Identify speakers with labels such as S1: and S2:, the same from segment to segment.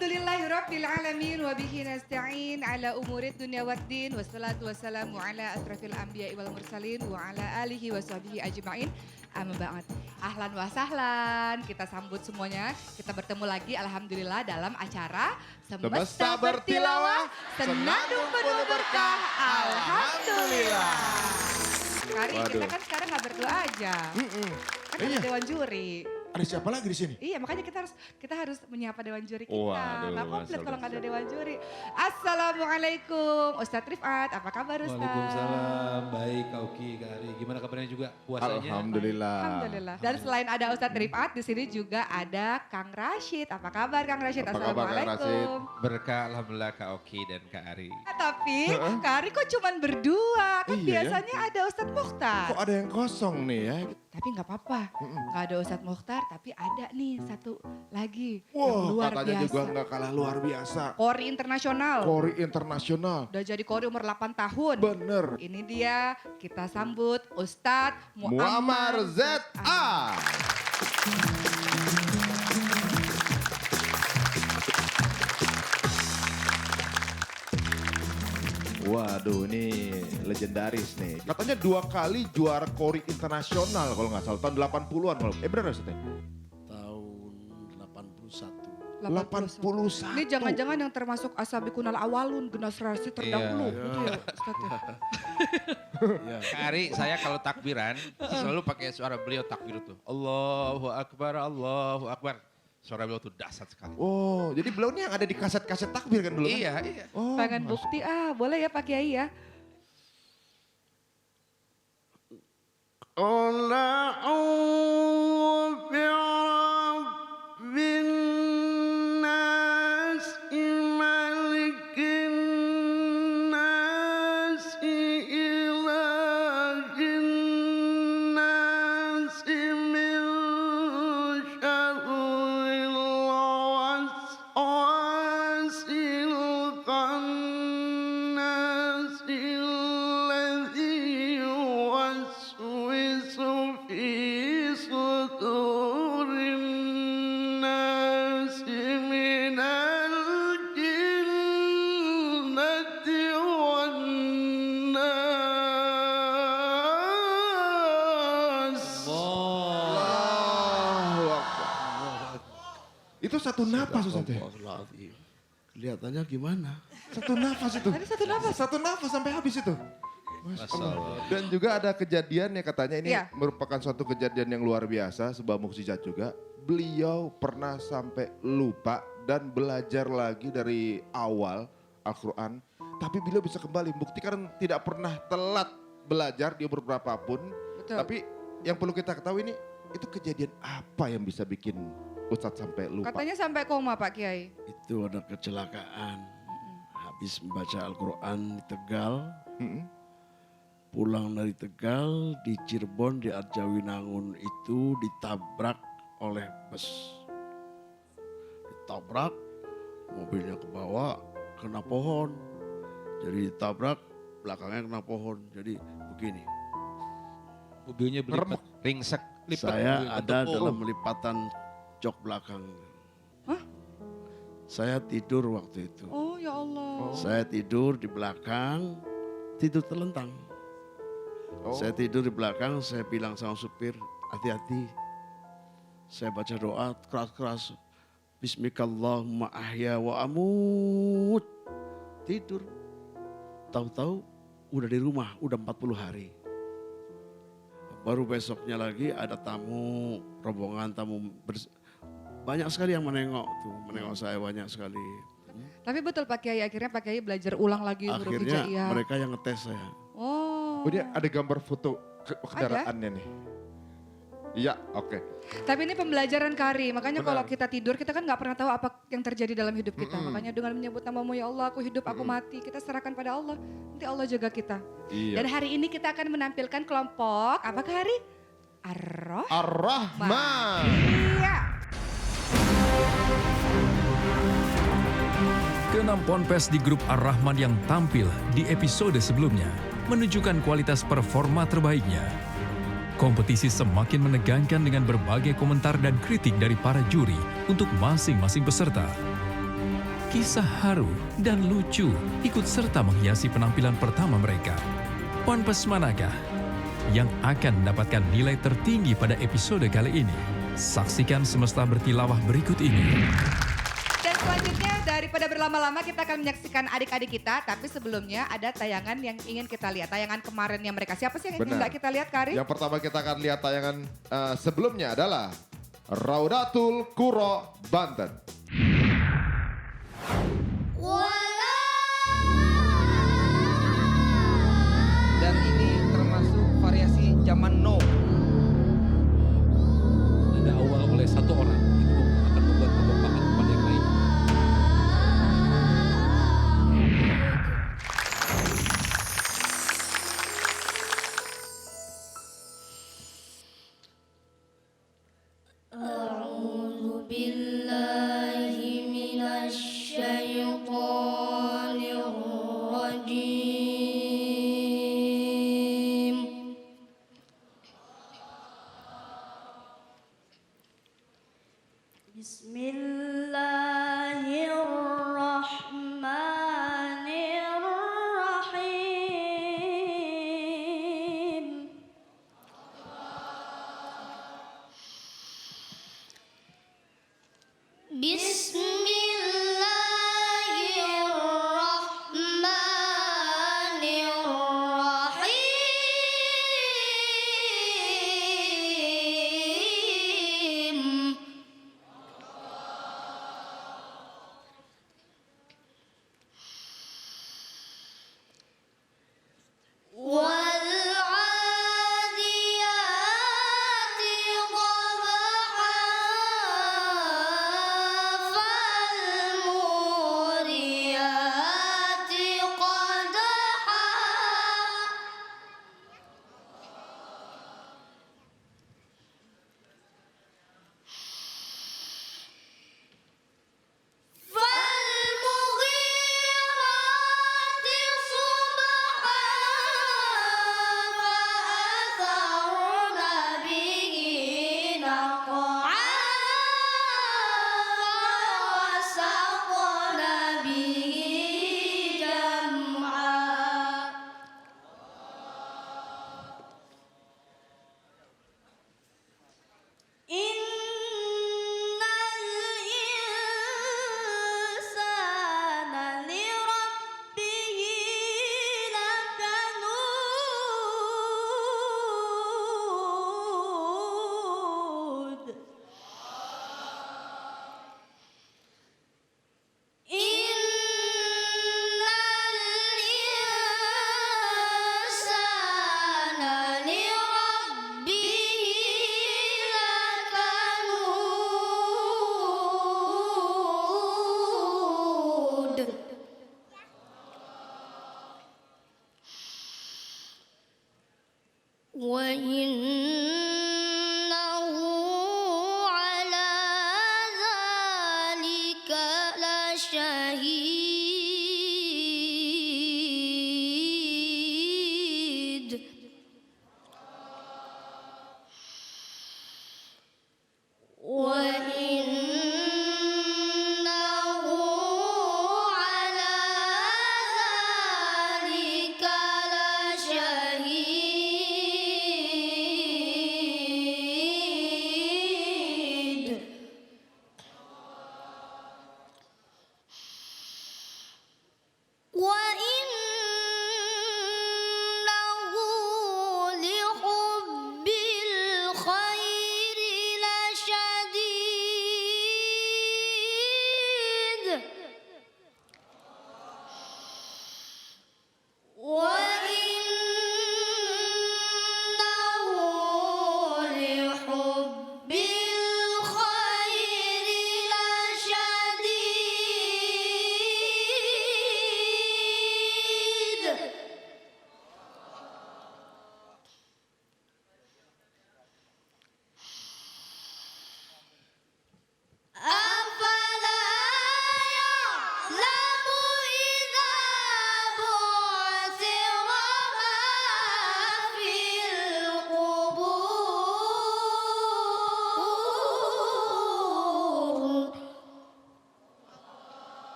S1: Alhamdulillahirabbil alamin wa bihi nasta'in ala umurid dunya waddin wassalatu wassalamu ala asrafil anbiya'i wal mursalin wa ala alihi wa sahbihi ajma'in. Amma ba'd. Ahlan wa sahlan, kita sambut semuanya. Kita bertemu lagi alhamdulillah dalam acara Semesta Bertilawah Senandung Penuh Berkah. Alhamdulillah. Kari, kita kan sekarang gak berdua aja. Kan ada Dewan Juri.
S2: Ada siapa lagi di sini?
S1: Iya, makanya kita harus menyapa Dewan Juri kita.
S2: Waduh,
S1: Nggak komplit kalau nggak ada
S2: masa.
S1: Dewan Juri. Assalamualaikum, Ustadz Rifat, apa kabar Ustadz?
S3: Waalaikumsalam, baik Kak Uki, Kak Ari. Gimana kabarnya juga puasanya?
S2: Alhamdulillah.
S1: Alhamdulillah. Dan selain ada Ustadz Rifat, di sini juga ada Kang Rashid. Apa kabar Kang Rashid?
S2: Apa kabar, Kang
S1: Assalamualaikum.
S3: Berkah Alhamdulillah Kak Uki dan Kak Ari.
S1: Tapi Kak Ari kok cuman berdua? Kan
S2: Iya ya.
S1: biasanya ada Ustadz Mukhtar.
S2: Kok ada yang kosong nih ya?
S1: Tapi nggak apa-apa, nggak ada Ustadz Mukhtar, tapi ada nih satu lagi yang
S2: Wah,
S1: luar
S2: katanya
S1: biasa.
S2: juga nggak kalah luar biasa.
S1: Kori internasional.
S2: Kori internasional.
S1: Udah jadi kori umur 8 tahun.
S2: Bener.
S1: Ini dia, kita sambut Ustadz
S2: Muammar ZA. Waduh, ini legendaris nih. Katanya 2 kali juara Kori internasional kalau nggak salah tahun 80-an kalau. Bener Ustaz?
S4: Tahun 81.
S2: 81.
S1: Ini jangan-jangan yang termasuk Asabi Kunal Awalun, generasi terdahulu.
S3: Iya.
S1: Gitu ya, Ustadz ya?
S4: Ya.
S3: Kak Ari, saya kalau takbiran selalu pakai suara beliau takbir tuh. Allahu Akbar, Allahu Akbar. Suara beliau tuh dahsyat sekali.
S2: Oh, jadi beliau ini yang ada di kaset-kaset takbir kan dulu kan?
S3: Iya, iya.
S2: Oh,
S1: Pengen bukti boleh ya Pak Kiai ya?
S4: قل أعوذ برب الناس ملك الناس إله الناس من شر الوسواس الخناس الذي يوسوس في صدور الناس من الجنة والناس.
S2: Allahu Akbar. Itu satu napas Ustaz ya?
S4: Astagfirullahaladzim. Kelihatannya gimana?
S2: Satu nafas itu.
S1: Tadi satu nafas.
S2: Satu nafas sampai habis itu.
S3: Masya Allah.
S2: Dan juga ada kejadian yang katanya ini
S1: Iya.
S2: merupakan suatu kejadian yang luar biasa, sebuah mukjizat juga. Beliau pernah sampai lupa dan belajar lagi dari awal Al-Quran. Tapi beliau bisa kembali membuktikan tidak pernah telat belajar di umur berapapun.
S1: Betul.
S2: Tapi yang perlu kita ketahui ini, itu kejadian apa yang bisa bikin Ustadz sampai lupa?
S1: Katanya sampai koma Pak Kiai.
S4: Itu ada kecelakaan. Habis membaca Al-Quran di Tegal,
S2: Mm-mm.
S4: pulang dari Tegal di Cirebon di Arjawinangun itu ditabrak oleh bus. Ditabrak, mobilnya ke bawah, kena pohon. Jadi ditabrak, belakangnya kena pohon. Jadi begini,
S3: Mobilnya berlipat, ringsek, lipat.
S4: saya
S3: mobil,
S4: ada
S3: bentuk
S4: dalam lipatan jok belakang.
S1: Hah?
S4: Saya tidur waktu itu.
S1: Oh ya Allah.
S4: Saya tidur di belakang, tidur terlentang.
S2: Oh.
S4: Saya tidur di belakang, saya bilang sama supir, hati-hati. Saya baca doa keras-keras. Bismikallahumma ahya wa amut. Tidur. Tahu-tahu udah di rumah, udah 40 hari. Baru besoknya lagi ada tamu, rombongan tamu. Banyak sekali yang menengok tuh, menengok saya banyak sekali.
S1: Tapi betul Pak Kiai, akhirnya Pak Kiai belajar ulang lagi huruf
S4: Akhirnya
S1: hijaiyah.
S4: mereka yang ngetes saya.
S1: Oh.
S2: Oh dia ada gambar foto kendaraannya nih. Iya, oke.
S1: Tapi ini pembelajaran Kari, makanya
S2: Benar.
S1: kalau kita tidur kita kan nggak pernah tahu apa yang terjadi dalam hidup kita. Makanya dengan menyebut namamu ya Allah, aku hidup, aku mati, kita serahkan pada Allah. Nanti Allah jaga kita.
S2: Iya.
S1: Dan hari ini kita akan menampilkan kelompok, apakah Hari? Ar-Roh?
S2: Ar-Rahman.
S1: Iya.
S5: Keenam ponpes di grup Ar-Rahman yang tampil di episode sebelumnya menunjukkan kualitas performa terbaiknya. Kompetisi semakin menegangkan dengan berbagai komentar dan kritik dari para juri untuk masing-masing peserta. kisah haru, dan lucu ikut serta menghiasi penampilan pertama mereka. Ponpes manakah yang akan mendapatkan nilai tertinggi pada episode kali ini? Saksikan Semesta Bertilawah berikut ini.
S1: Dan selanjutnya daripada berlama-lama kita akan menyaksikan adik-adik kita. Tapi sebelumnya ada tayangan yang ingin kita lihat. Tayangan kemarinnya mereka. Siapa sih yang
S2: Benar.
S1: nggak kita lihat, Kari?
S2: Yang pertama kita akan lihat tayangan sebelumnya adalah Raudatul Qura Banten.
S6: Dan ini termasuk variasi zaman now.
S5: Ada awal oleh satu orang, itu akan membuat kebombakan kepada yang lain.
S7: أعوذ بالله من الشيطان الرجيم بسم الله الرحمن الرحيم بسم الله الرحمن الرحيم والعاديات ضبحا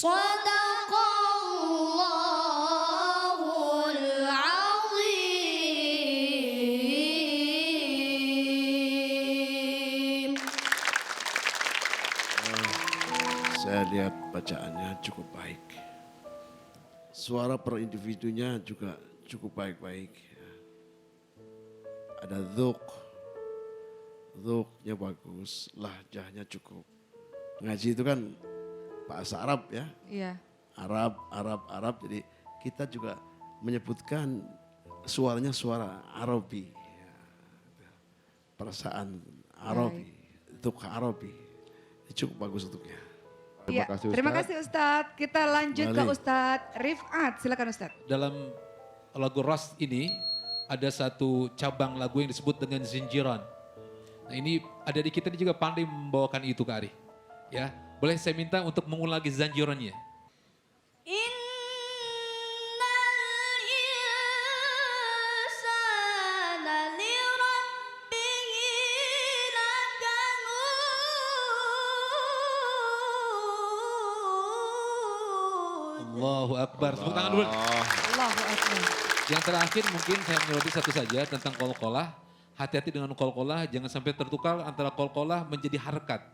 S7: Sadaqallahul azim.
S4: Saya lihat bacaannya cukup baik. Suara per individunya juga cukup baik-baik. Ada dzuknya bagus, lahjahnya cukup. Ngaji itu kan bahasa Arab ya,
S1: Iya.
S4: Arab. Jadi kita juga menyebutkan suaranya suara Arabi. Perasaan Arabi, dzuk Arabi. Ini cukup bagus untuknya.
S1: Iya, terima kasih Ustadz. Kita lanjut ke
S4: Kembali.
S1: Ustadz Rifat. Silakan Ustadz.
S5: Dalam lagu Ras ini ada satu cabang lagu yang disebut dengan Zinjiran. Nah ini ada di kita ini juga pandai membawakan itu Kak Ari. Ya, boleh saya minta untuk mengulangi Zanjirannya.
S7: Innal insana lirabbihi lakanut.
S5: Allahu Akbar. Tepuk tangan dulu.
S1: Allahu Akbar.
S5: Yang terakhir mungkin saya menyoroti satu saja tentang kolkolah. Hati-hati dengan kolkolah, jangan sampai tertukar antara kolkolah menjadi harkat.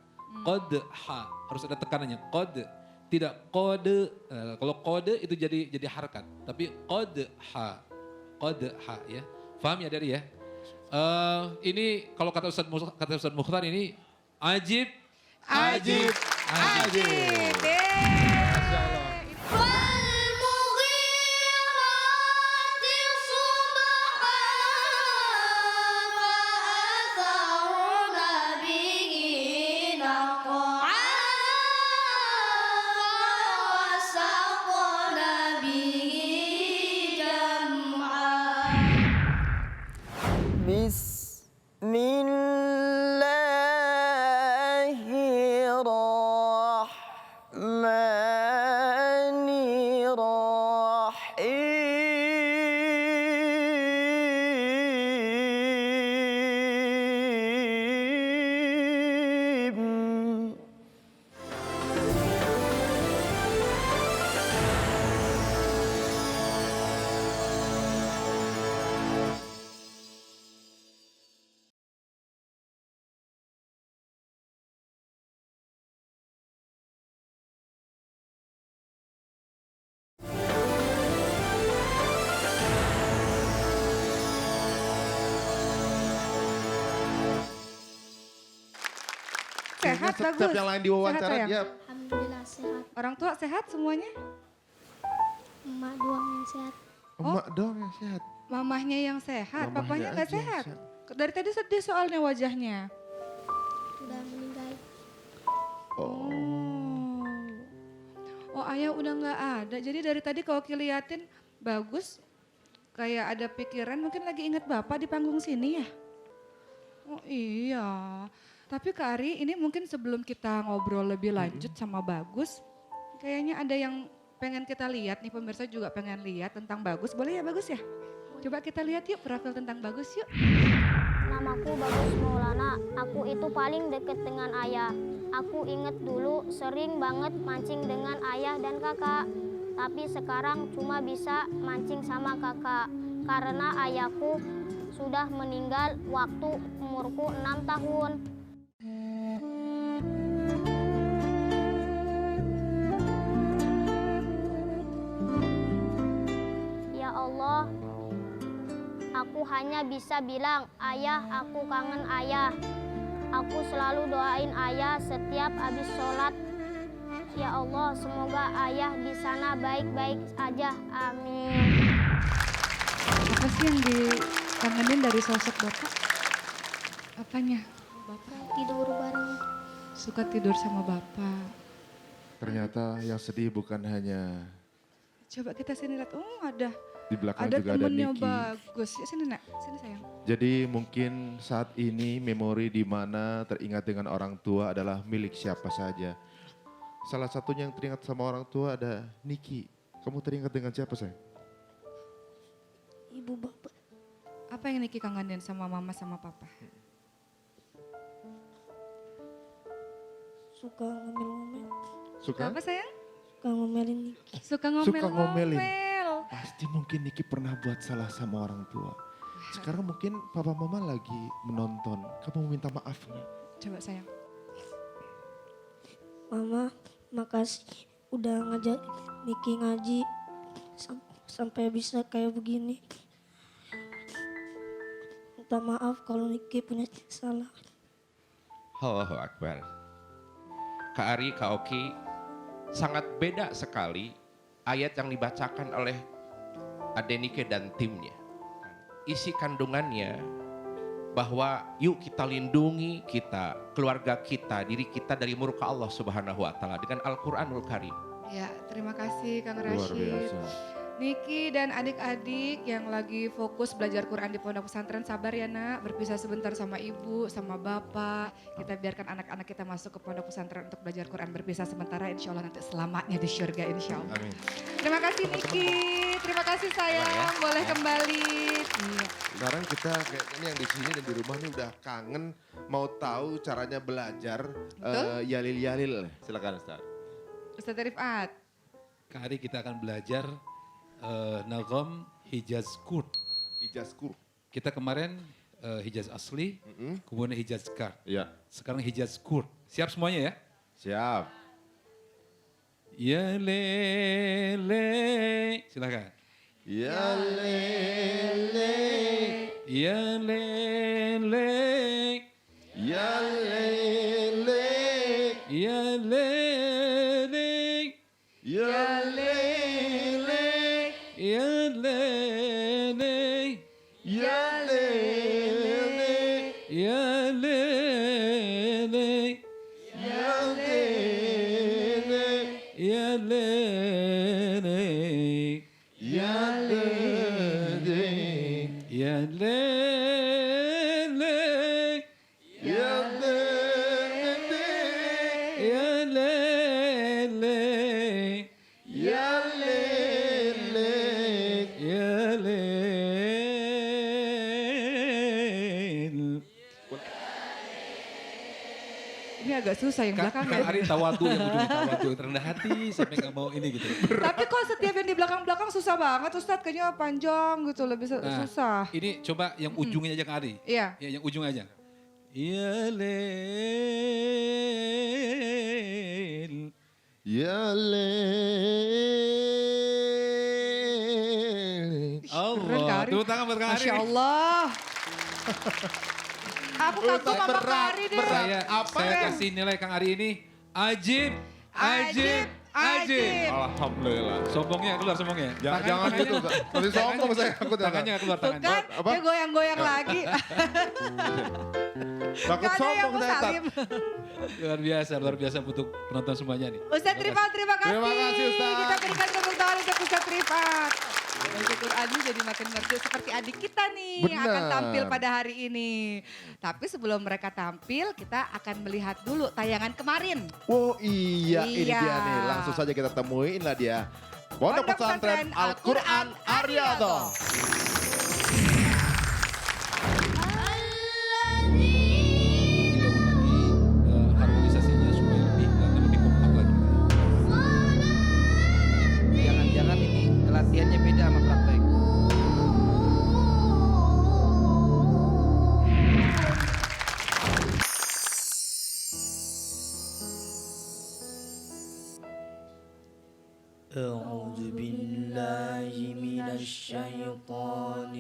S5: Kode ha, harus ada tekanannya. Kode, tidak kode. Kalau kode itu jadi harkat. Tapi kode ha ya. Paham ya dari ya? Ini kalau kata Ustadz Mukhtar ini ajib.
S7: Wal mughirati subha fa'atharna bihi naq'a wasaqna bihi jam'a.
S8: Bismillahirrahmanirrahim.
S1: Sehat,
S2: Setiap
S1: bagus.
S2: yang lain diwawancara
S1: Sehat, sayang?
S2: dia
S7: Alhamdulillah sehat.
S1: Orang tua sehat semuanya?
S7: Emak doang yang sehat.
S2: emak dong yang sehat.
S1: Mamahnya yang sehat,
S2: Mamahnya
S1: papahnya nggak
S2: aja yang
S1: sehat.
S2: sehat.
S1: Dari tadi sedih soalnya wajahnya.
S7: Udah meninggal.
S1: Oh. Oh ayah udah nggak ada. Jadi dari tadi kalau keliatin bagus. Kayak ada pikiran mungkin lagi inget bapak di panggung sini ya. Oh iya. Tapi Kak Ari ini mungkin sebelum kita ngobrol lebih lanjut sama Bagus. Kayaknya ada yang pengen kita lihat nih, pemirsa juga pengen lihat tentang Bagus. Boleh ya Bagus ya? Coba kita lihat yuk profil tentang Bagus yuk.
S9: Namaku Bagus Maulana, aku itu paling deket dengan ayah. Aku inget dulu sering banget mancing dengan ayah dan kakak. Tapi sekarang cuma bisa mancing sama kakak. Karena ayahku sudah meninggal waktu umurku 6 tahun. Ya Allah, aku hanya bisa bilang, ayah, aku kangen ayah. Aku selalu doain ayah setiap habis sholat. Ya Allah, semoga ayah di sana baik-baik aja. Amin.
S1: Apa sih yang dikangenin dari sosok Bapak? Apanya? Bapak
S9: Tidur bareng.
S1: suka tidur sama Bapak.
S2: Ternyata yang sedih bukan hanya
S1: Coba kita sini lihat, oh ada.
S2: di belakang
S1: Ada
S2: juga ada
S1: temennya
S2: Niki.
S1: Bagus. Ya sini nak, sini sayang.
S2: Jadi mungkin saat ini memori di mana teringat dengan orang tua adalah milik siapa saja. Salah satunya yang teringat sama orang tua ada Niki. Kamu teringat dengan siapa sayang?
S9: Ibu bapak.
S1: Apa yang Niki kangenin sama mama sama papa?
S9: Suka ngomel-ngomel.
S2: Suka?
S1: Apa sayang?
S7: suka ngomelin Niki.
S1: Suka
S2: Suka ngomelin.
S1: ngomel-ngomel.
S2: Pasti mungkin Niki pernah buat salah sama orang tua. Sekarang mungkin papa mama lagi menonton. Kamu minta maaf nggak?
S1: Coba sayang.
S7: Mama, makasih udah ngajak Niki ngaji sampai bisa kayak begini. Minta maaf kalau Niki punya salah.
S3: Allahu Akbar. Kak Ari, Kak Oki, sangat beda sekali ayat yang dibacakan oleh Adenike dan timnya. Isi kandungannya bahwa yuk kita lindungi kita, keluarga kita, diri kita dari murka Allah Subhanahu wa taala dengan Al-Qur'anul Karim.
S1: Ya, terima kasih Kang
S2: Luar
S1: Rashid.
S2: biasa.
S1: Niki dan adik-adik yang lagi fokus belajar Quran di pondok pesantren, sabar ya nak, berpisah sebentar sama ibu, sama bapak. Kita biarkan anak-anak kita masuk ke pondok pesantren untuk belajar Quran, berpisah sementara, insya Allah nanti selamanya di syurga insya Allah.
S3: Amin.
S1: Terima kasih Niki, terima kasih sayang, boleh kembali. Iya.
S2: Sekarang kita kayak ini yang di sini dan di rumah nih udah kangen mau tahu caranya belajar yalil-yalil. Silakan Ustaz.
S1: Ustaz Rifat.
S10: Kali kita akan belajar Nagom Hijaz Kurd.
S2: Ijaz kur.
S10: Kita kemarin Hijaz asli, kemudian Hijaz Kard.
S2: Iya.
S10: Sekarang Hijaz Kurd. Siap semuanya ya?
S2: Siap.
S10: Ya lele. Silakan.
S2: Ya lele.
S10: Ya lele.
S2: Ya lele.
S10: Ya lele.
S2: Ya lele.
S10: Ya lele.
S2: Ya lele.
S10: Ya lele.
S2: Ya lele.
S10: Ya lele.
S2: Ya lele.
S10: Ya lele.
S2: Ya lele.
S10: Ya lele.
S2: Ya lele.
S10: Ya lele.
S1: Ini agak susah yang
S10: Kang
S1: belakangnya.
S10: Ari tawadu yang ujungnya tawadu terendah hati sampai nggak mau ini gitu.
S1: Tapi kok setiap yang di belakang-belakang susah banget Ustadz, kayaknya panjang gitu, lebih
S10: Nah,
S1: susah.
S10: Ini coba yang ujungnya aja Kang Ari.
S1: Iya.
S10: Ya, yang ujung aja. Ya lel.
S2: Ya lele.
S1: Keren Kak
S10: Allah.
S1: Ari.
S10: Tepuk tangan buat Kang Ari.
S1: Masya Allah. Aku kagum sama Kak Ari deh.
S10: Saya kasih nilai Kang Ari ini ajib, ajib, ajib.
S2: Alhamdulillah.
S10: Sombongnya keluar sombongnya.
S2: Jangan gitu. Nanti sombong saya takut.
S10: Tangannya nggak keluar
S1: Tuh
S10: tangannya.
S1: kan,
S2: Apa?
S1: dia goyang-goyang lagi.
S2: Takut
S1: Gak ada yang
S2: sombong saya.
S1: salim.
S10: Luar biasa untuk penonton semuanya nih.
S1: Ustadz Rifat, terima kasih.
S2: Terima kasih, Ustaz.
S1: Kita berikan tepuk tangan untuk Ustadz Rifat. Baca Quran jadi makin merdu seperti adik kita nih yang akan
S2: Benar.
S1: tampil pada hari ini. Tapi sebelum mereka tampil, kita akan melihat dulu tayangan kemarin.
S2: Oh iya, ini
S1: Iya.
S2: dia nih. Langsung saja kita temuin lah dia. Pondok Pesantren Al-Quran Aryato.
S10: Harmonisasinya supaya lebih kompak lagi.
S6: Jangan-jangan ini latihannya beda sama praktek.
S8: أعوذ بالله من الشيطان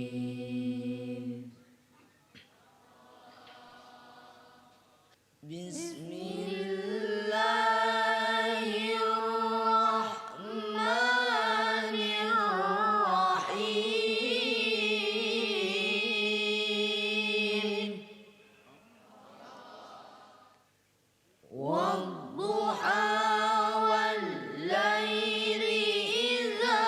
S8: الرجيم بسم الله الرحمن الرحيم والضحى والليل إذا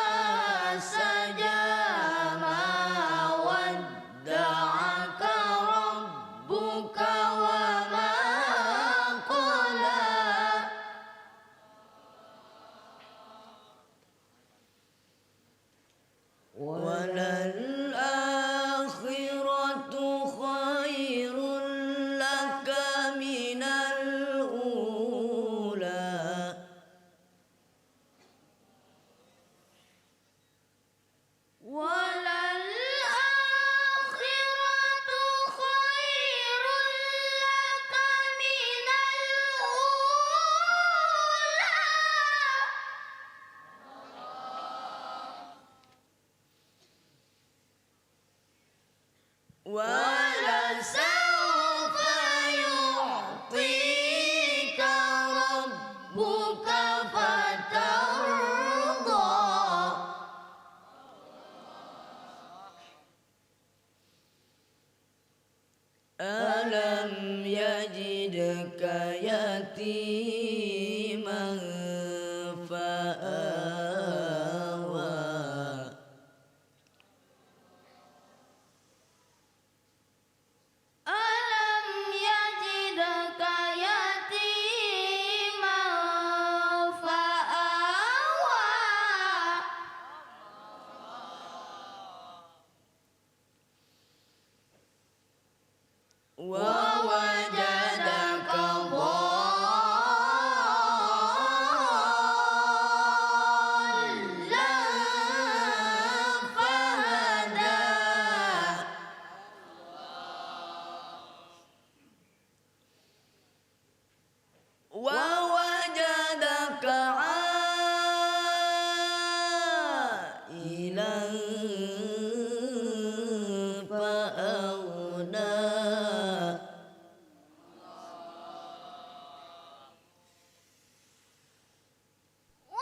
S8: يتيما فآوى ألم يجدك يتيما فآوى ووجدك ضالا فهدى ووجدك عائلا فأغنى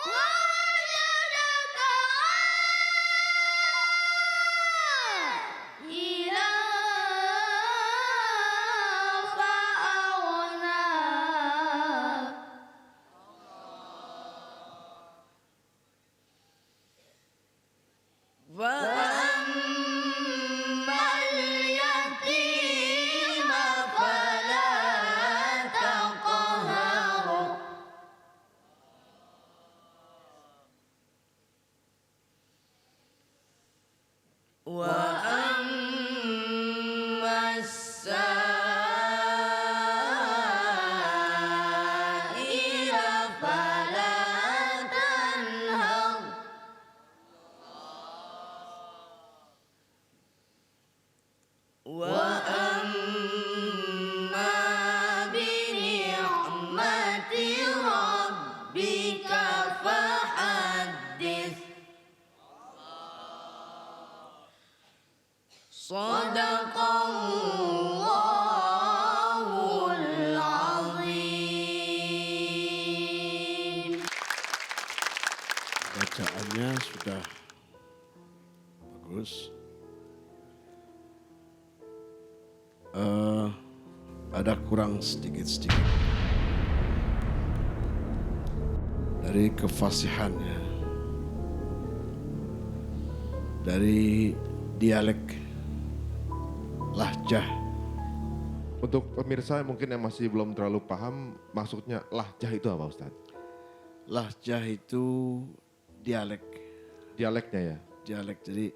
S8: ووجدك عائلا فأغنى فأما اليتيم فلا تقهر وأما السائل فلا تنهر وأما بنعمة ربك فحدث صدق الله العظيم.
S4: Bacaannya sudah bagus. Ada kurang sedikit-sedikit dari kefasihannya, dari dialek lahjah.
S2: Untuk pemirsa mungkin yang masih belum terlalu paham maksudnya lahjah itu apa Ustaz?
S4: Lahjah itu dialek,
S2: Dialeknya ya?
S4: dialek. Jadi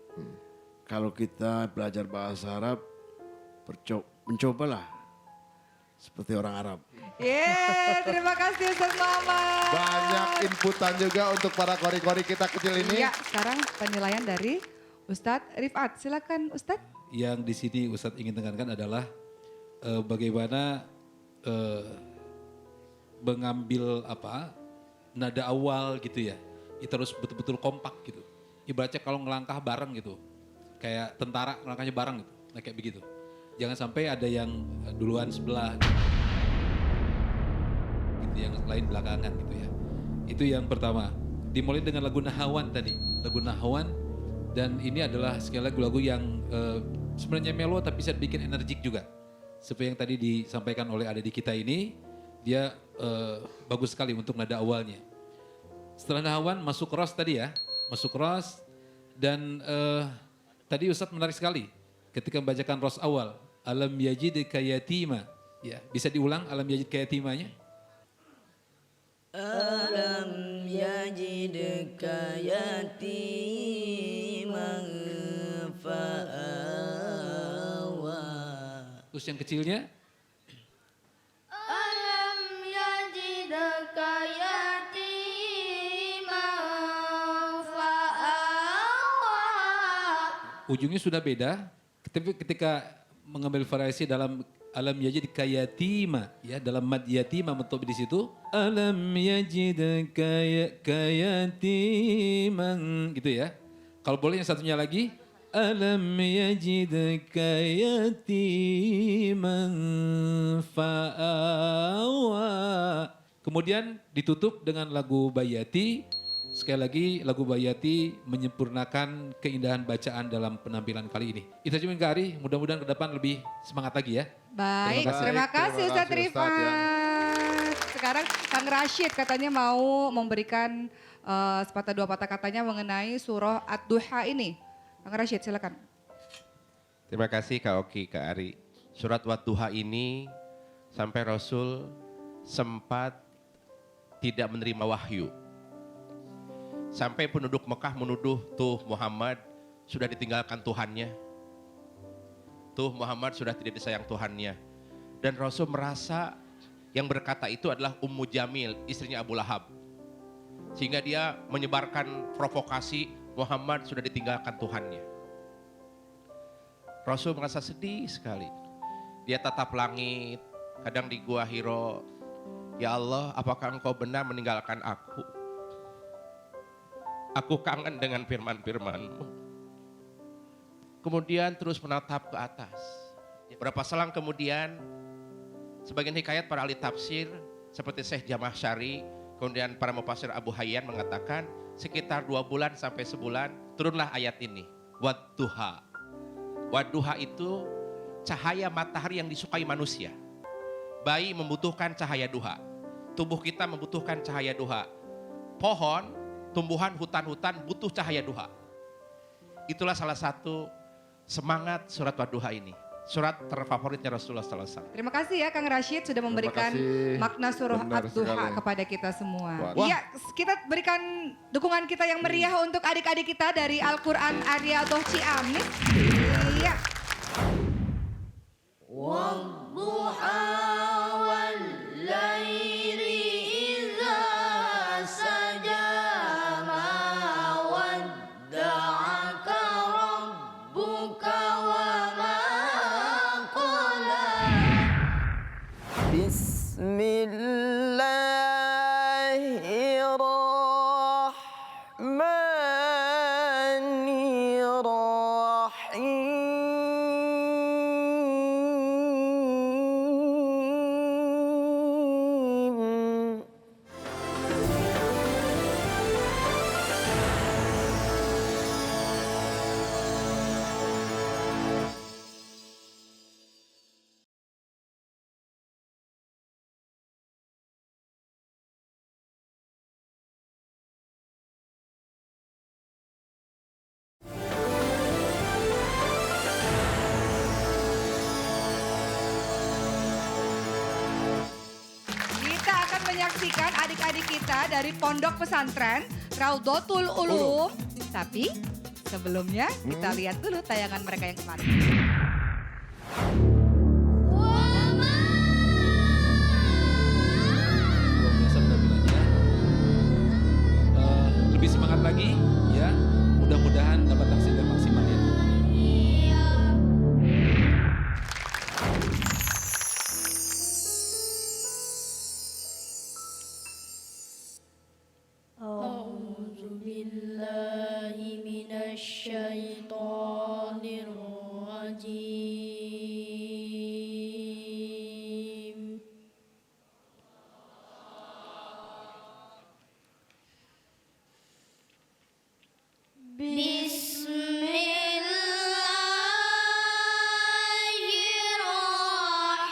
S4: kalau kita belajar bahasa Arab, mencobalah seperti orang Arab.
S1: Terima kasih Ustaz Muhammad.
S2: Banyak inputan juga untuk para kori-kori kita kecil ini.
S1: Ya, sekarang penilaian dari Ustadz Rifat. Silakan Ustadz.
S10: Yang di sini Ustadz ingin tekankan adalah bagaimana mengambil nada awal gitu ya. Itu harus betul-betul kompak gitu. Ibaratnya kalau ngelangkah bareng gitu. Kayak tentara ngelangkahnya bareng gitu. Nah kayak begitu. Jangan sampai ada yang duluan sebelah gitu, yang lain belakangan gitu ya. Itu yang pertama. Dimulai dengan lagu Nahawan tadi. Lagu Nahawan, dan ini adalah sekali lagi lagu yang sebenarnya melo tapi bisa bikin energik juga. Seperti yang tadi disampaikan oleh adik kita ini, dia bagus sekali untuk nada awalnya. Setelah Nahawan masuk Ros tadi ya, masuk Ros, dan tadi Ustadz menarik sekali ketika membacakan Ros awal, alam yajidka yatima. Ya, bisa diulang alam yajidka yatimanya?
S8: Alam yajidka yatiman fa'awa.
S10: Terus yang kecilnya?
S8: Alam yajidka yatiman fa'awa.
S10: Ujungnya sudah beda, tapi ketika mengambil variasi dalam alam yajidka yatima, ya dalam mad yatima mentok di situ, alam yajidka yatiman gitu ya. Kalau boleh yang satunya lagi, alam yajidka yatiman fa'awa. Kemudian ditutup dengan lagu Bayati. Sekali lagi lagu Bayati menyempurnakan keindahan bacaan dalam penampilan kali ini. Itu aja Kak Ari, mudah-mudahan ke depan lebih semangat lagi ya.
S1: Baik,
S2: Terima kasih.
S1: terima kasih
S2: Terima
S1: Ustadz
S2: kasih, Ustadz, ya.
S1: Rifat. sekarang Kang Rashid katanya mau memberikan sepatah dua patah katanya mengenai surah Ad-Duha ini. Kang Rashid silakan.
S3: Terima kasih Kak Oki, Kak Ari. Surat Wadduha ini sampai Rasul sempat tidak menerima wahyu. Sampai penduduk Mekah menuduh tuh Muhammad sudah ditinggalkan Tuhannya. Tuh Muhammad sudah tidak disayang Tuhannya. Dan Rasul merasa yang berkata itu adalah Ummu Jamil, istrinya Abu Lahab. Sehingga dia menyebarkan provokasi Muhammad sudah ditinggalkan Tuhannya. Rasul merasa sedih sekali. Dia tatap langit, kadang di Gua Hiro. Ya Allah, apakah engkau benar meninggalkan aku? Aku kangen dengan firman-firman-Mu. Kemudian terus menatap ke atas. Berapa selang kemudian, sebagian hikayat para ahli tafsir, seperti Syekh Jamah Syari, kemudian para mufasir Abu Hayyan mengatakan, sekitar 2 bulan sampai sebulan, turunlah ayat ini. Wadduha. Wadduha itu cahaya matahari yang disukai manusia. Bayi membutuhkan cahaya duha. Tubuh kita membutuhkan cahaya duha. Pohon, tumbuhan, hutan-hutan butuh cahaya duha. Itulah salah satu semangat surat Wadduha ini. Surat terfavoritnya Rasulullah SAW.
S1: Terima kasih ya Kang Rashid sudah memberikan
S2: kasih.
S1: makna surah
S2: Benar
S1: Ad-Duha
S2: sekali.
S1: kepada kita semua.
S2: Wah.
S1: Iya, kita berikan dukungan kita yang meriah untuk adik-adik kita dari Al-Quran Arya atau Ciamis. Iya.
S8: والضحى والليل إذا سجى ما ودعك ربك وما قلى بسم الله الرحمن الرحيم
S1: Kita akan menyaksikan adik-adik kita dari Pondok Pesantren Raudhatul Ulum. Tapi sebelumnya kita lihat dulu tayangan mereka yang kemarin.
S10: Luar biasa penampilannya. Lebih semangat lagi ya. Mudah-mudahan dapat hasil yang maksimal ya.
S8: أعوذ بالله من الشيطان الرجيم بسم الله الرحمن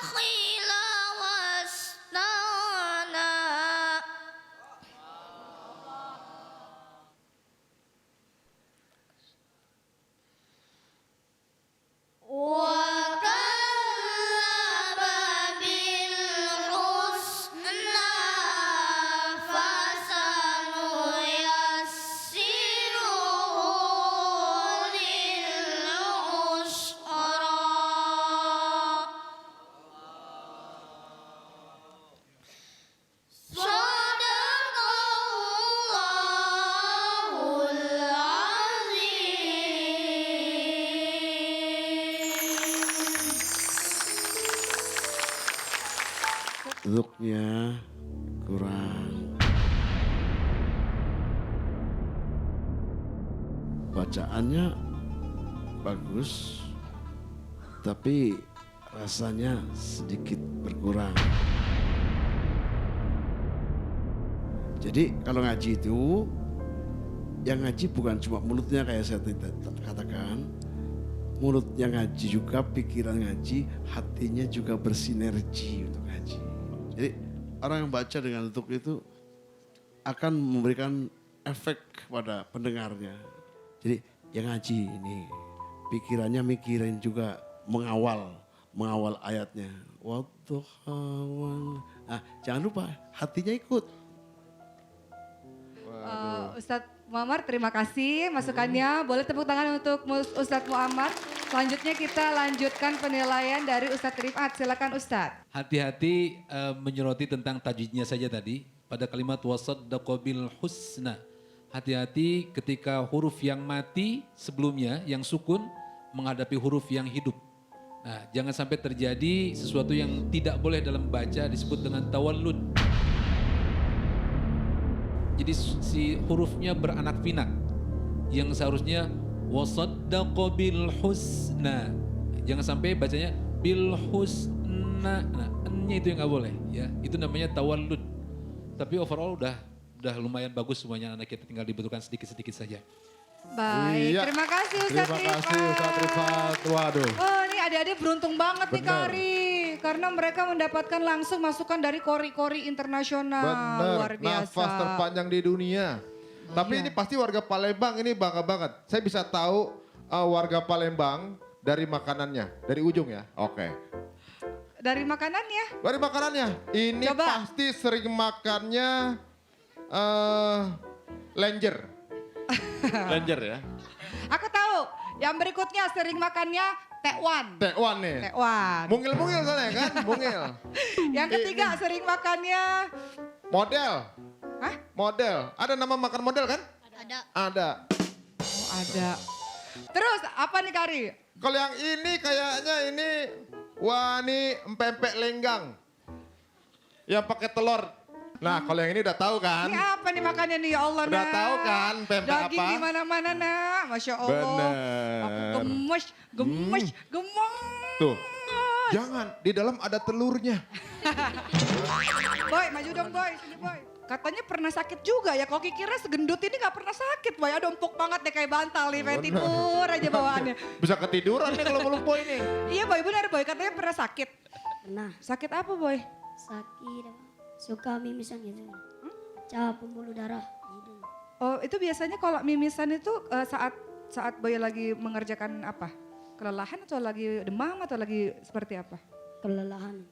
S8: بخل واستغنى وكذب بالحسنى فسنيسره للعسرى صدق الله العظيم.
S4: Zuknya kurang. Bacaannya bagus, tapi rasanya sedikit berkurang. Jadi kalau ngaji itu, yang ngaji bukan cuma mulutnya kayak saya katakan, mulutnya ngaji juga, pikiran ngaji, hatinya juga bersinergi untuk ngaji. Jadi orang yang baca dengan letuk itu akan memberikan efek kepada pendengarnya. Jadi yang ngaji ini pikirannya mikirin juga mengawal ayatnya. Wadduha. Nah, jangan lupa hatinya ikut.
S1: Ustadz Muammar, terima kasih masukannya. Boleh tepuk tangan untuk Ustadz Muammar. Selanjutnya kita lanjutkan penilaian dari Ustadz Rifat. Silakan Ustadz.
S10: Hati-hati menyoroti tentang tajwidnya saja tadi. Pada kalimat wasaddaqa bil husna. Hati-hati ketika huruf yang mati sebelumnya, yang sukun, menghadapi huruf yang hidup. Nah, jangan sampai terjadi sesuatu yang tidak boleh dalam baca disebut dengan tawallud. Jadi si hurufnya beranak pinak. Yang seharusnya wasaddaqa bil husna. Jangan sampai bacanya bil husna. Nah, n-nya itu yang nggak boleh ya. Itu namanya tawallud. Tapi overall udah lumayan bagus semuanya, anak kita tinggal dibutuhkan sedikit-sedikit saja.
S1: Baik,
S2: Iya.
S1: terima kasih Ustadz
S2: Terima kasih Ustadz Rifat. Waduh.
S1: Oh, ini adik-adik beruntung banget nih
S2: Bener.
S1: Kari. Karena mereka mendapatkan langsung masukan dari kori-kori internasional.
S2: Bener,
S1: Luar biasa.
S2: nafas terpanjang di dunia. Tapi
S1: Iya.
S2: ini pasti warga Palembang ini bangga banget. Saya bisa tahu warga Palembang dari makanannya, dari ujung ya. Oke.
S1: Dari makanannya,
S2: Dari makanannya, ini
S1: Coba.
S2: pasti sering makannya lenjer. Lenjer ya.
S1: aku tahu. Yang berikutnya sering makannya tekwan.
S2: Tekwan nih.
S1: Tekwan.
S2: Mungil-mungil soalnya kan, mungil.
S1: Yang ketiga sering makannya,
S2: Model.
S1: hah?
S2: Model. Ada nama makan model kan?
S8: Ada.
S2: Ada.
S1: Oh ada. Terus apa nih Kari?
S2: Kalau yang ini kayaknya ini, wah ini empek lenggang. Yang pakai telur. Nah kalau yang ini udah tahu kan?
S1: Ini apa nih makannya nih ya Allah
S2: Udah
S1: nak?
S2: tahu kan pempek
S1: Daging
S2: apa?
S1: di mana-mana nak, Masya Allah.
S2: Bener.
S1: Aku gemes.
S2: Tuh. Jangan, di dalam ada telurnya.
S1: Boy, maju dong Boy, sini Boy. Katanya pernah sakit juga ya, kalau kira segendut ini gak pernah sakit Boy. Aduh empuk banget deh kayak bantal nih, petipur aja bawaannya.
S2: Bisa ketiduran nih kalau meluk Boy ini.
S1: Iya Boy, benar Boy, katanya pernah sakit.
S7: Pernah
S1: Sakit apa Boy?
S7: sakit, suka mimisan gitu. Cap pembuluh darah hidung.
S1: Oh itu biasanya kalau mimisan itu saat Boy lagi mengerjakan apa? Kelelahan atau lagi demam atau lagi seperti apa?
S7: Kelelahan.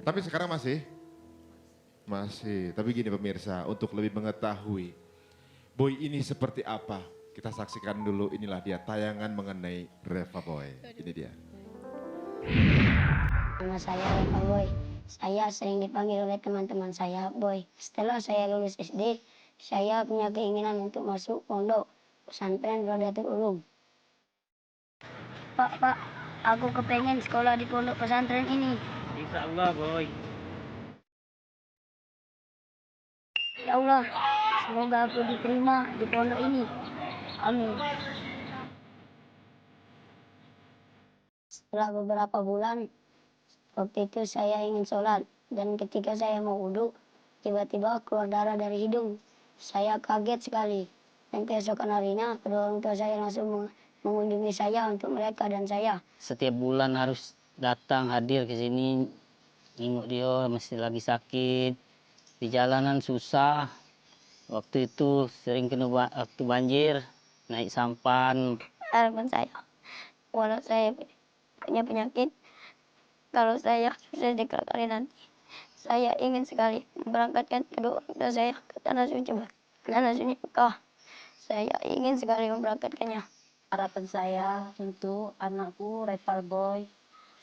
S2: Tapi sekarang masih? Masih. Tapi gini pemirsa, untuk lebih mengetahui Boy ini seperti apa, kita saksikan dulu, inilah dia tayangan mengenai Reva Boy. Ini dia.
S9: Nama saya Reva Boy. Saya sering dipanggil oleh teman-teman saya Boy. Setelah saya lulus SD, saya punya keinginan untuk masuk pondok pesantren Rodatul Ulum. Pak, aku kepengen sekolah di pondok pesantren ini.
S6: Insya Allah boy.
S9: Ya Allah, semoga aku diterima di pondok ini. Amin. Setelah beberapa bulan, waktu itu saya ingin sholat. Dan ketika saya mau wudhu, tiba-tiba keluar darah dari hidung. Saya kaget sekali. Dan keesokan harinya, kedua orang tua saya langsung mengunjungi saya untuk mereka dan saya.
S6: Setiap bulan harus
S11: datang hadir ke sini, nengok dia masih lagi sakit. Di jalanan susah. Waktu itu sering kena waktu banjir, naik sampan.
S9: Harapan saya, walau saya punya penyakit, kalau saya sudah dekat kali nanti, saya ingin sekali memberangkatkan kedua orang tua saya ke tanah suci Mekah. Saya ingin sekali memberangkatkannya.
S11: Harapan saya untuk anakku Reval Boy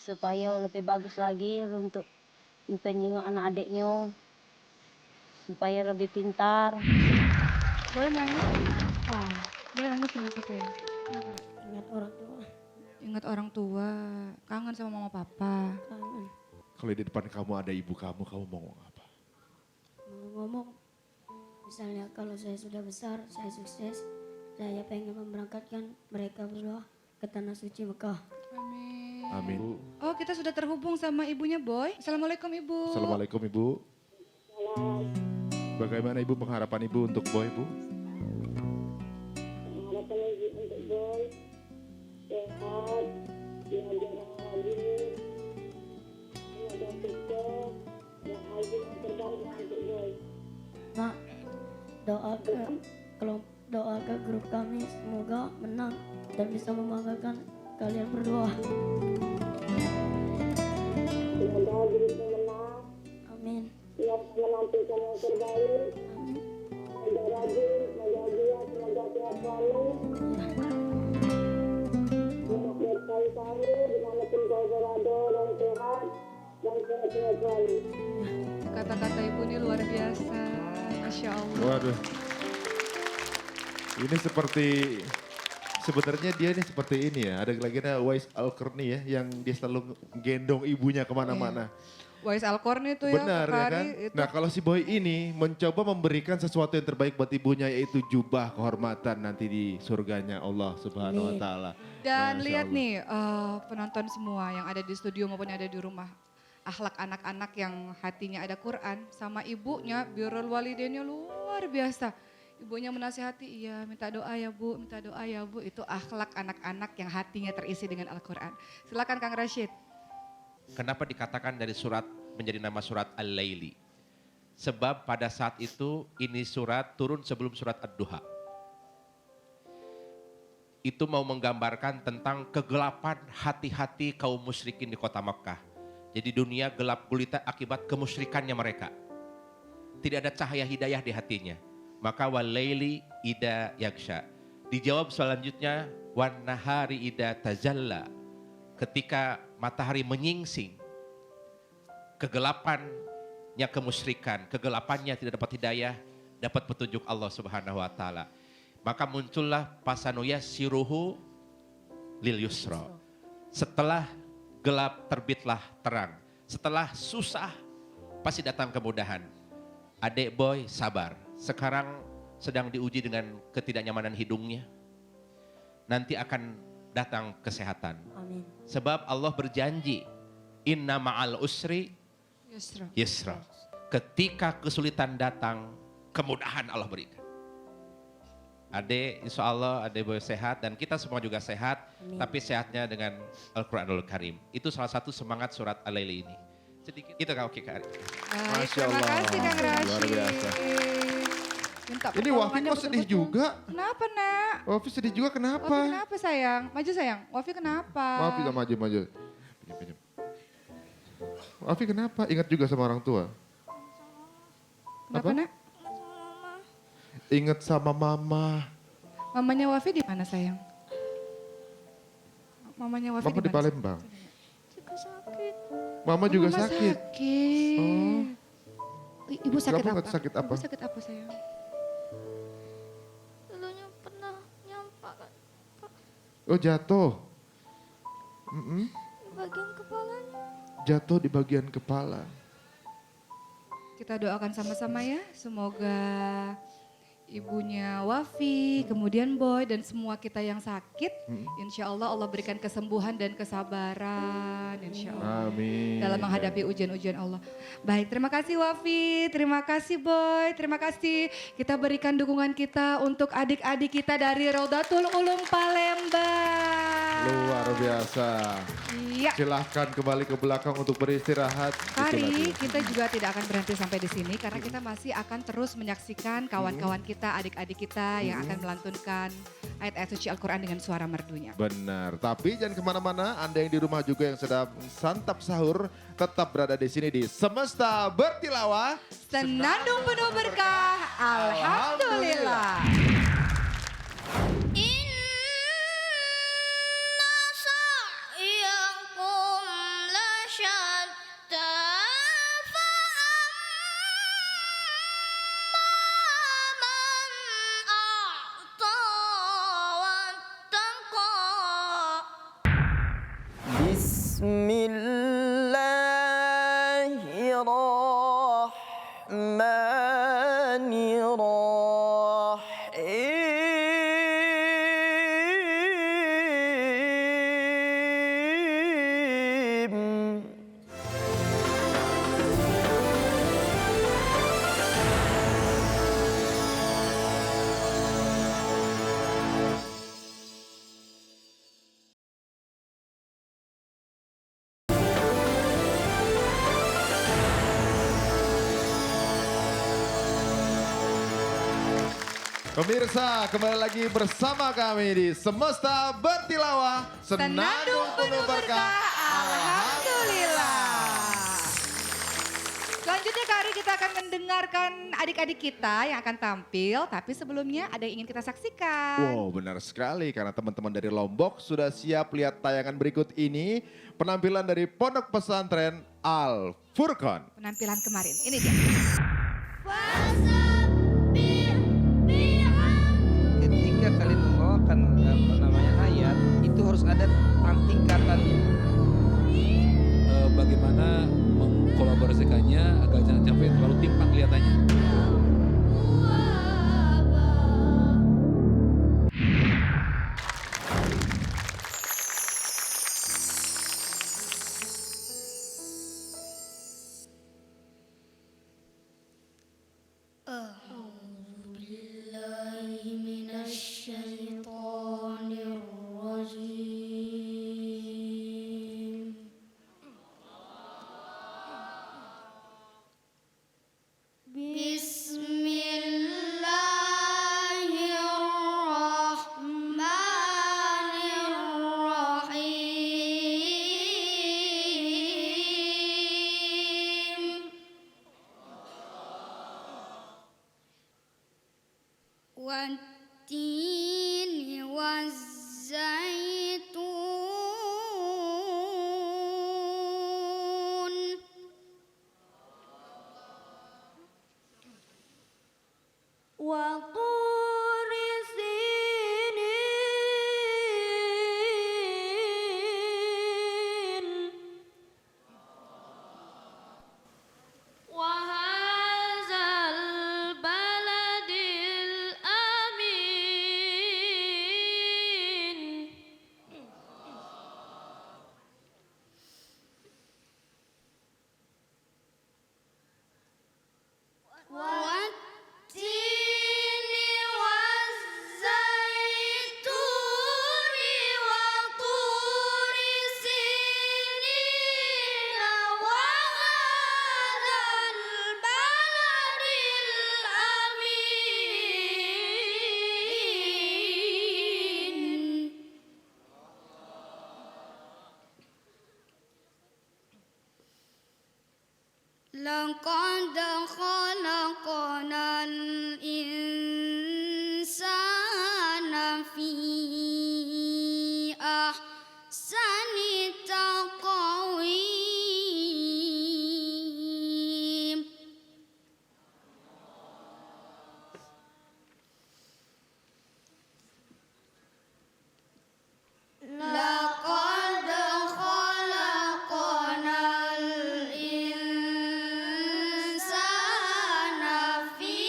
S11: supaya lebih bagus lagi untuk menyinggung anak adiknya supaya lebih pintar.
S1: Boleh nangis? Oh, boleh nangis kenapa sayang? Kenapa?
S7: Ingat orang tua.
S1: Ingat orang tua, kangen sama mama papa.
S7: Kangen.
S2: Kalau di depan kamu ada ibu kamu mau ngomong apa?
S7: Mau ngomong, misalnya kalau saya sudah besar, saya sukses, saya pengen memberangkatkan mereka berdua ke tanah suci Mekah.
S1: Amin.
S2: Amin.
S1: Oh, kita sudah terhubung sama ibunya Boy. Assalamualaikum Ibu.
S2: Assalamualaikum Ibu. Bagaimana Ibu pengharapan Ibu untuk Boy, Bu?
S9: Harapan ibu untuk Boy sehat, belajar lagi, semoga sukses, dan hasil yang terbaik untuk Boy.
S7: Mak, doa ke grup kami semoga menang dan bisa membanggakan kalian berdua.
S9: Semoga grupnya menang,
S7: Amin.
S9: siap menampilkan yang terbaik.
S7: Amin.
S9: Semoga rajin, semoga giat, semoga sehat selalu. Semoga berkali kali dimanapun kau berada dan sehat dan sehat selalu.
S1: Kata-kata ibu ini luar biasa. Masya Allah.
S2: Waduh. Ini sebenarnya dia ini seperti ini ya. Ada lagi Wais Al-Qarni ya yang dia selalu gendong ibunya kemana-mana.
S1: Wais Al-Qarni itu ya.
S2: Benar ya kan?
S1: Itu.
S2: Nah kalau si Boy ini mencoba memberikan sesuatu yang terbaik buat ibunya yaitu jubah kehormatan nanti di surganya Allah Subhanahu wa taala.
S1: Dan
S2: Masya
S1: lihat
S2: Allah.
S1: nih penonton semua yang ada di studio maupun yang ada di rumah. Akhlak anak-anak yang hatinya ada Quran sama ibunya birrul walidainnya luar biasa. Ibunya menasihati, iya minta doa ya Bu, minta doa ya Bu. Itu akhlak anak-anak yang hatinya terisi dengan Al-Quran. Silakan Kang Rashid.
S3: Kenapa dikatakan dari surat menjadi nama surat Al-Laili? Sebab pada saat itu ini surat turun sebelum surat Ad-Duha. Itu mau menggambarkan tentang kegelapan hati-hati kaum musyrikin di kota Makkah. Jadi dunia gelap gulita akibat kemusyrikannya mereka. Tidak ada cahaya hidayah di hatinya. Maka walaili ida yaksha. Dijawab selanjutnya wan nahari ida tajalla. Ketika matahari menyingsing, kegelapannya kemusyrikan, kegelapannya tidak dapat hidayah, dapat petunjuk Allah Subhanahu wa taala. Maka muncullah pasanuya siruhu lil yusra. Setelah gelap terbitlah terang. Setelah susah pasti datang kemudahan. Adik Boy sabar. Sekarang sedang diuji dengan ketidaknyamanan hidungnya. Nanti akan datang kesehatan.
S7: Amin.
S3: Sebab Allah berjanji, inna ma'al usri yusra. Ketika kesulitan datang, kemudahan Allah berikan. Adik, insya Allah adik Boy sehat dan kita semua juga sehat.
S7: Amin.
S3: Tapi sehatnya dengan Al-Quranul Karim. Itu salah satu semangat surat Al-Laili ini. Sedikit, itu Kak Oki Kak Ari.
S1: Baik,
S2: Masya
S1: terima
S2: Allah.
S1: kasih Kang Rashid.
S2: Luar biasa.
S1: Minta
S2: Ini Wafi
S1: pertolongannya
S2: kok sedih
S1: betul-betul.
S2: juga?
S1: Kenapa nak?
S2: Wafi sedih juga
S1: Wafi
S2: kenapa?
S1: kenapa sayang? Maju sayang. Wafi kenapa?
S2: Wafi gak maju. Pinjam. Wafi kenapa? Ingat juga sama orang tua?
S1: Kenapa
S2: Apa?
S1: nak?
S2: Ingat sama mama.
S1: Mamanya Wafi di mana sayang? Mamanya Wafi
S2: Mama di
S1: di mana?
S2: Palembang.
S9: Juga sakit.
S2: Mama juga
S1: Mama
S2: sakit. Oh.
S1: Ibu sakit
S2: Kamu
S1: apa?
S2: sakit apa?
S1: Ibu sakit apa sayang?
S9: Dulunya pernah nyampak kan,
S2: Oh jatuh. Mm-mm.
S9: bagian kepalanya.
S2: Jatuh di bagian kepala.
S1: Kita doakan sama-sama ya. Semoga ibunya Wafi, kemudian Boy dan semua kita yang sakit. Insya Allah Allah berikan kesembuhan dan kesabaran. Insya Allah.
S2: Amin.
S1: Dalam menghadapi ujian-ujian Allah. Baik, terima kasih Wafi, terima kasih Boy, terima kasih. Kita berikan dukungan kita untuk adik-adik kita dari Rodatul Ulum Palembang.
S2: Luar biasa.
S1: Iya.
S2: Silahkan kembali ke belakang untuk beristirahat.
S1: Kari, kita juga tidak akan berhenti sampai di sini karena kita masih akan terus menyaksikan kawan-kawan kita, adik-adik kita yang akan melantunkan ayat-ayat suci Al-Quran dengan suara merdunya.
S2: Benar, tapi jangan kemana-mana. Anda yang di rumah juga yang sedang santap sahur, tetap berada di sini di Semesta Bertilawah.
S1: Senandung penuh berkah, Alhamdulillah.
S2: Pemirsa, kembali lagi bersama kami di Semesta Bertilawah.
S1: Senandung penuh berkah, Alhamdulillah. Selanjutnya Kari kita akan mendengarkan adik-adik kita yang akan tampil. Tapi sebelumnya ada yang ingin kita saksikan.
S2: Wow, benar sekali karena teman-teman dari Lombok sudah siap lihat tayangan berikut ini. Penampilan dari Pondok Pesantren Al Furqan.
S1: Penampilan kemarin, ini dia.
S6: Ketika kalian membawakan ayat, itu harus ada tingkatannya.
S10: Bagaimana mengkolaborasikannya agar jangan sampai terlalu timpang kelihatannya.
S8: والتين والزيتون وطور سينين وهذا البلد الأمين والتين والزيتون وطور سينين وهذا البلد الأمين لقد خلقنا الإنسان في أحسن تقويم لقد خلقنا الإنسان في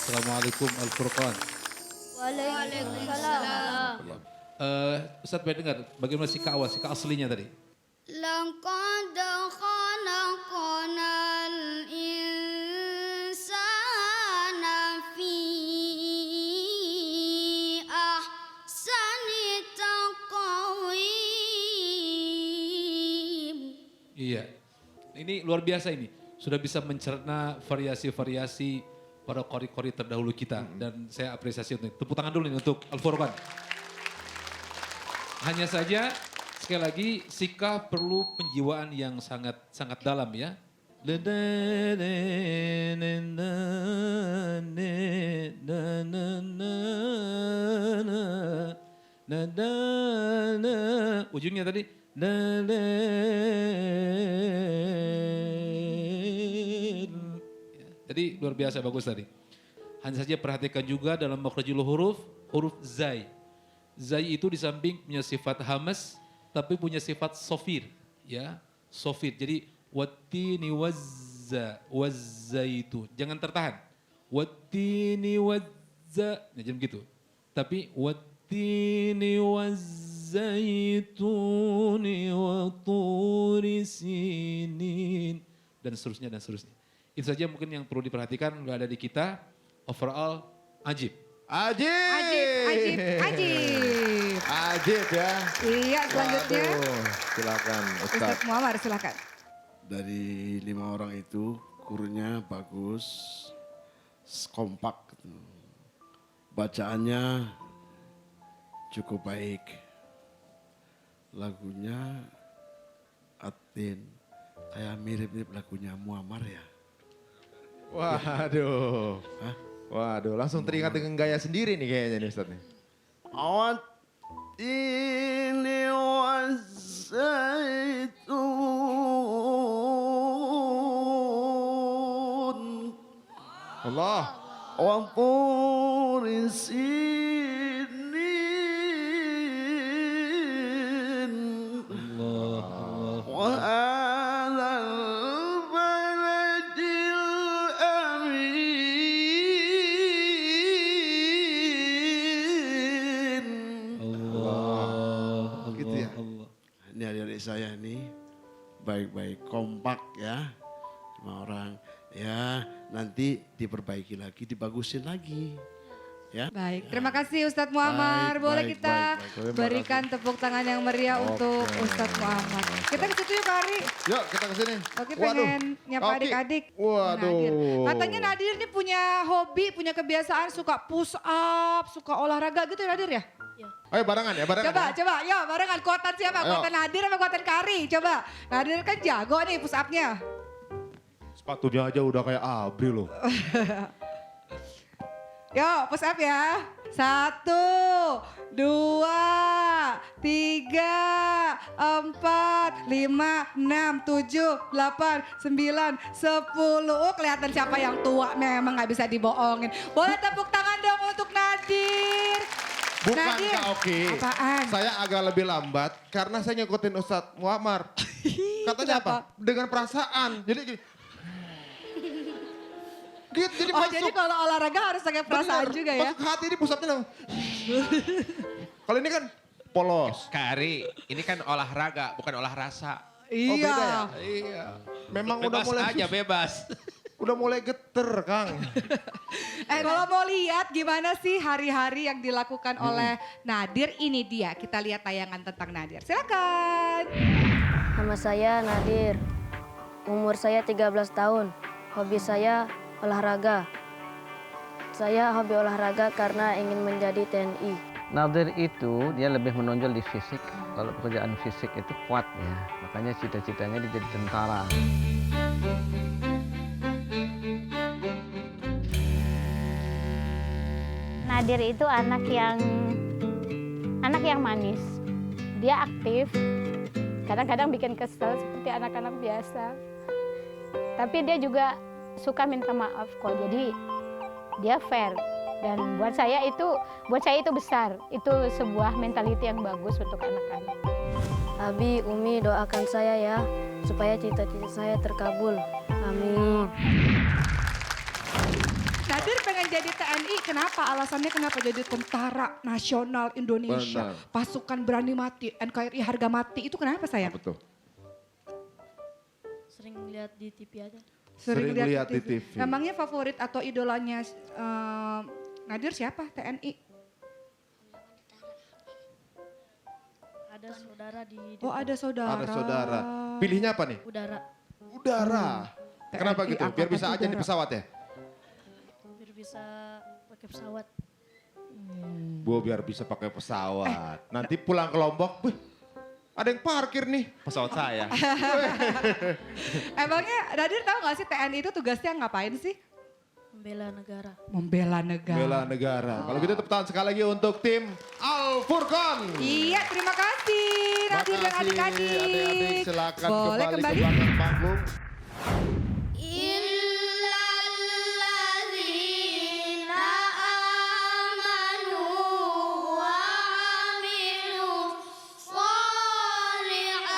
S10: Assalamualaikum Al-Furqan.
S8: Waalaikumsalam.
S10: Ustadz pengen dengar bagaimana sikap awal, sikap aslinya tadi.
S8: Laqad khalaqnal insana fi ahsani taqwim.
S10: Iya, ini luar biasa ini. Sudah bisa mencerna variasi-variasi pada kori-kori terdahulu kita. Dan saya apresiasi untuk tepuk tangan dulu nih untuk Al-Furqan. Hanya saja sekali lagi sikap perlu penjiwaan yang sangat dalam ya. Ujungnya tadi. Jadi luar biasa bagus tadi. Hanya saja perhatikan juga dalam makhrajul huruf zai. Zai itu di samping punya sifat hamas, tapi punya sifat sofir, ya, sofir. Jadi wattini wazza itu jangan tertahan. Wattini wazza, nah, jangan begitu. Tapi wattini wazzaituni wa turi sinin dan seterusnya dan seterusnya. Itu saja mungkin yang perlu diperhatikan udah ada di kita. Overall ajib.
S2: Ajib ya.
S1: Iya, selanjutnya.
S2: Waduh, silakan Ustaz.
S1: Ustaz Muammar, silakan.
S4: Dari 5 orang itu gurunya bagus, kompak. Bacaannya cukup baik. Lagunya Atin, kayak mirip-mirip lagunya Muammar ya.
S2: Waduh.
S4: Hah?
S2: Waduh, langsung teringat dengan gaya sendiri nih kayaknya nih Ustaz nih.
S4: Ini wazaitun.
S2: Allah.
S4: Wa turi sinin. Wa alal baladil amin. Gitu ya. Ini adik-adik saya ini baik-baik kompak ya. 5 orang. Ya, nanti diperbaiki lagi, dibagusin lagi. Ya.
S1: Baik, terima kasih Ustadz Muammar. Boleh
S4: baik,
S1: kita
S4: baik.
S1: berikan tepuk tangan yang meriah untuk Ustadz Muammar. Kita ke situ yuk Kak Ari.
S2: Yuk kita ke sini.
S1: Oke, pengen nyapa
S2: Oki.
S1: adik-adik.
S2: Waduh.
S1: Nadir. Katanya Nadir ini punya hobi, punya kebiasaan suka push up, suka olahraga gitu ya Nadir ya?
S2: Ayo barengan ya, barengan.
S1: Coba,
S2: ya.
S1: coba, yuk barengan. Kuatan siapa?
S2: Ayo.
S1: Kuatan Nadir apa kuatan Kari? Coba. Nadir kan jago nih push up-nya.
S2: Sepatunya aja udah kayak Abri loh.
S1: Yuk, push up ya. 1, 2, 3, 4, 5, 6, 7, 8, 9, 10. Oh, kelihatan siapa yang tua, memang gak bisa dibohongin. Boleh tepuk tangan dong untuk Nadir.
S2: Bukan
S1: Nadir.
S2: Kak Oki.
S1: Apaan?
S2: Saya agak lebih lambat karena saya ngikutin Ustadz Muammar. Katanya
S1: Kenapa?
S2: apa? Dengan perasaan. Jadi gini. Gitu, jadi
S1: Oh,
S2: masuk.
S1: jadi kalau olahraga harus pakai perasaan
S2: Bener,
S1: juga ya?
S2: Masuk ke hati ini pusatnya dong. Kalau ini kan polos.
S3: Kak Ari, ini kan olahraga, bukan olah rasa.
S2: Oh, beda ya?
S3: Iya.
S2: Memang
S3: Bebas
S2: udah mulai
S3: aja, bebas.
S2: udah mulai geter, Kang.
S1: Kalau mau lihat gimana sih hari-hari yang dilakukan oleh Nadir, ini dia. Kita lihat tayangan tentang Nadir. Silakan.
S7: Nama saya Nadir. Umur saya 13 tahun. Hobi saya olahraga. Saya hobi olahraga karena ingin menjadi TNI.
S6: Nadir itu dia lebih menonjol di fisik. Kalau pekerjaan fisik itu kuat ya. Makanya cita-citanya dia jadi tentara.
S9: Nadir itu anak yang manis. Dia aktif, kadang-kadang bikin kesel seperti anak-anak biasa. Tapi dia juga suka minta maaf kok. Jadi dia fair. Dan buat saya itu besar. Itu sebuah mentality yang bagus untuk anak-anak.
S7: Abi, Umi doakan saya ya, supaya cita-cita saya terkabul. Amin.
S1: Nadir pengen jadi TNI, kenapa? Alasannya kenapa jadi tentara nasional Indonesia?
S2: Benar.
S1: Pasukan berani mati, NKRI harga mati, itu kenapa sayang?
S2: Apa tuh?
S7: Sering lihat di TV aja.
S2: Sering lihat di TV.
S1: Memangnya favorit atau idolanya Nadir siapa TNI?
S7: Ada saudara di
S1: Oh ada saudara.
S2: Ada saudara. Pilihnya apa nih?
S7: udara.
S2: Udara. Kenapa
S1: TNI
S2: gitu? Biar bisa
S1: Angkatan
S2: aja di
S1: Udara.
S2: pesawat ya?
S7: Biar bisa pakai pesawat.
S2: Bu, biar bisa pakai pesawat. Nanti pulang ke Lombok, wih, ada yang parkir nih.
S3: Pesawat saya.
S1: Emangnya Nadir tahu gak sih TNI itu tugasnya ngapain sih?
S7: Membela negara.
S1: Membela negara.
S2: Bela negara. Kalau gitu tepuk tangan sekali lagi untuk tim Al Furqan.
S1: Iya, terima kasih Nadir dan
S2: Makasih
S1: adik-adik.
S2: adik-adik, silakan
S1: Boleh
S2: kembali ke
S1: kembali.
S2: belakang panggung.
S8: Illalladzina amanu wa amilu sholihat.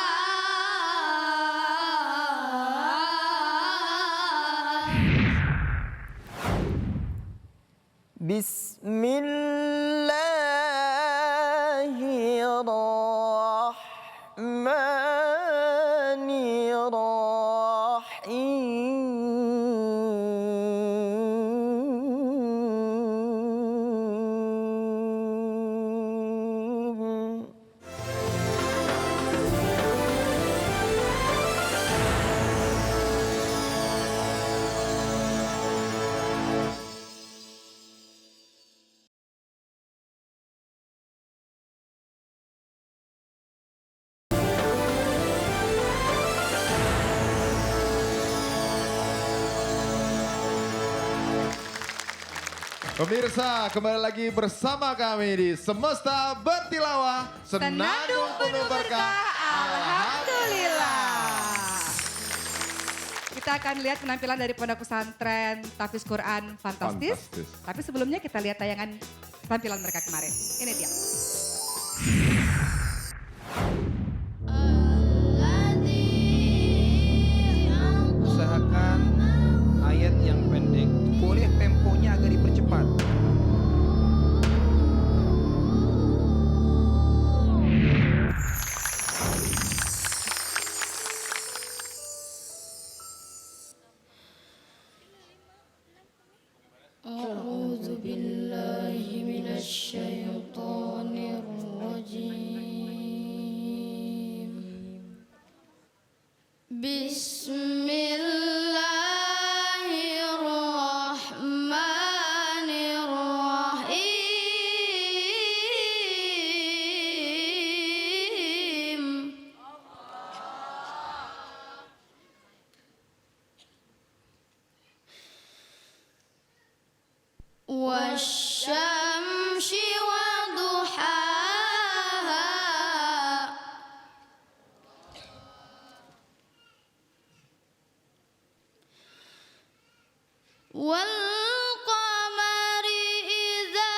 S12: Bismillahirrahmanirrahim.
S2: Pemirsa, kembali lagi bersama kami di Semesta Bertilawah, Senandung Penuh Berkah.
S1: Alhamdulillah. Kita akan lihat penampilan dari Pondok Pesantren Tahfiz Quran Fantastis.
S2: Fantastis.
S1: Tapi sebelumnya kita lihat tayangan tampilan mereka kemarin. Ini dia.
S12: Usahakan ayat yang pendek, boleh temponya agak dipercepat.
S8: A'udzu billahi minasy syaithanir rajim. Bismillahirrahmanirrahim. Wasyamsi waduhaha. Wal qamari idza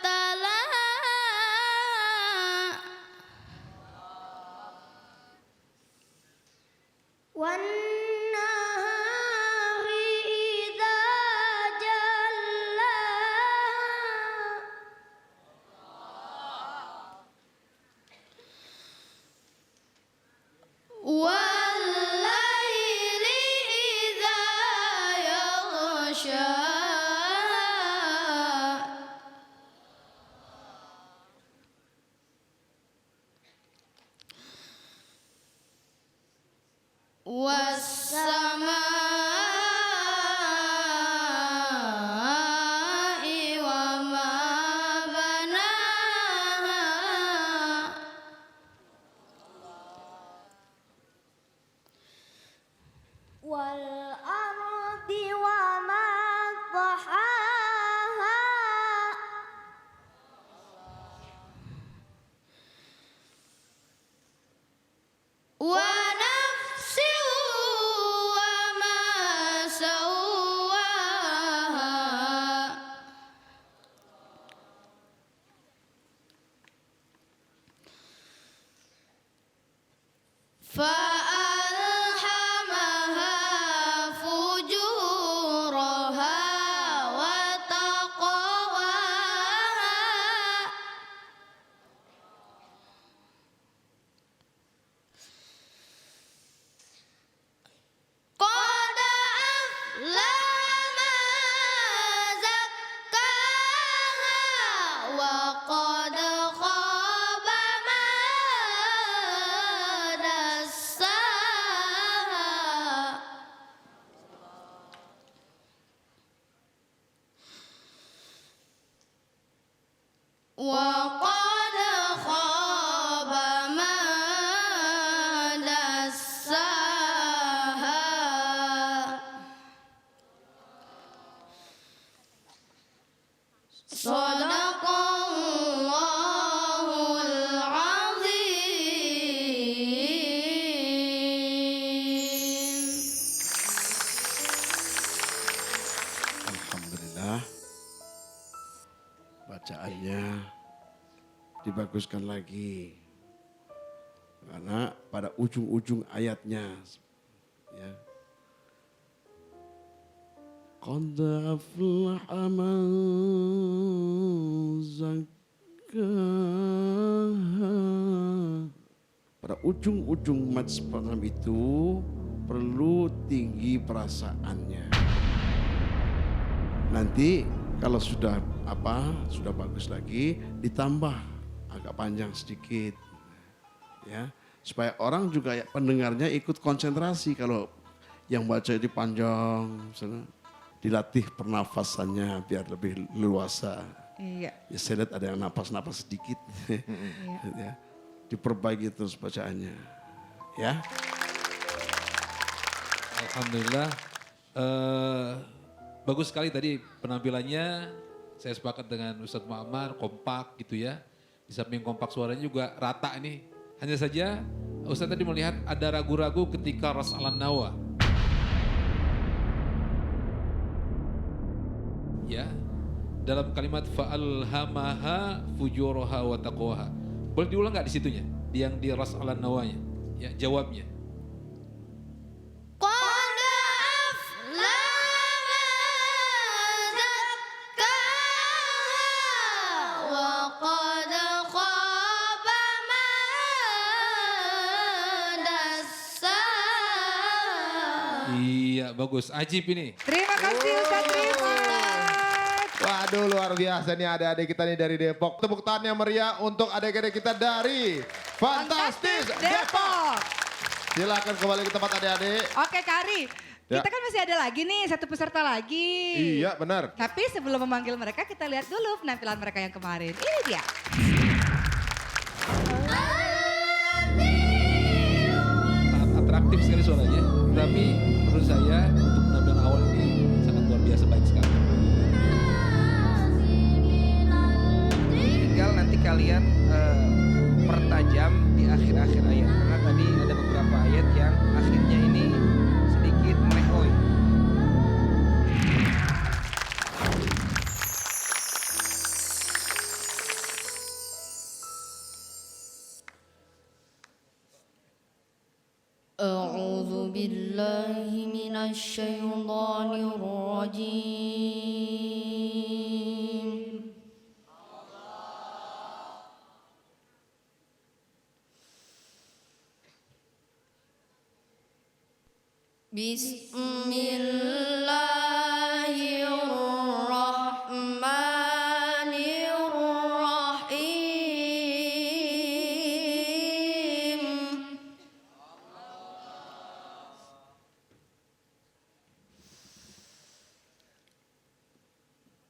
S8: talaha. Wan nahari idza jallaha. Wal laili idza yaghsha. Was-samaa'i wa ma banaha. Wal ardi wa ma tahaha. Wa nafsin wa ma sawwaha. فألهمها Sadaqallahul azim.
S4: Alhamdulillah. Bacaannya dibaguskan lagi. Karena pada ujung-ujung ayatnya ya. Qad aflaha man zakkaha. Pada ujung-ujung majlis program itu perlu tinggi perasaannya. Nanti kalau sudah bagus lagi ditambah agak panjang sedikit. Ya, supaya orang juga ya, pendengarnya ikut konsentrasi. Kalau yang baca itu panjang, misalnya, dilatih pernafasannya biar lebih leluasa.
S1: Iya.
S4: Ya, saya lihat ada yang napas-napas sedikit. Ya, diperbaiki terus bacaannya. Ya.
S10: Alhamdulillah. Bagus sekali tadi penampilannya. Saya sepakat dengan Ustadz Muammar, kompak gitu ya. Di samping kompak suaranya juga rata nih. Hanya saja Ustadz tadi melihat ada ragu-ragu ketika Ras Alan-Nawa. Ya, dalam kalimat fa'alhamaha fujuraha wa taqwaha. Boleh diulang nggak di situnya? Yang di Ras Alan-Nawanya. Ya, jawabnya. Iya, bagus. Ajib ini.
S1: Terima kasih Ustaz Rifat.
S2: Waduh, luar biasa nih adik-adik kita nih dari Depok. Tepuk tangan yang meriah untuk adik-adik kita dari Fantastis Depok. Silakan kembali ke tempat adik-adik.
S1: Oke Kari,
S2: Ya.
S1: kita kan masih ada lagi nih, satu peserta lagi.
S2: Iya benar.
S1: Tapi sebelum memanggil mereka, kita lihat dulu penampilan mereka yang kemarin. Ini dia.
S10: Sangat atraktif sekali suaranya. Tapi menurut saya untuk penampilan awal ini sangat luar biasa baik sekali.
S12: Tinggal nanti kalian pertajam di akhir-akhir ayat. Karena tadi ada beberapa ayat yang akhirnya ini sedikit melehoi.
S8: A'udzu billahi minasy syaithanir rajim. Bismillahirrahmanirrahim.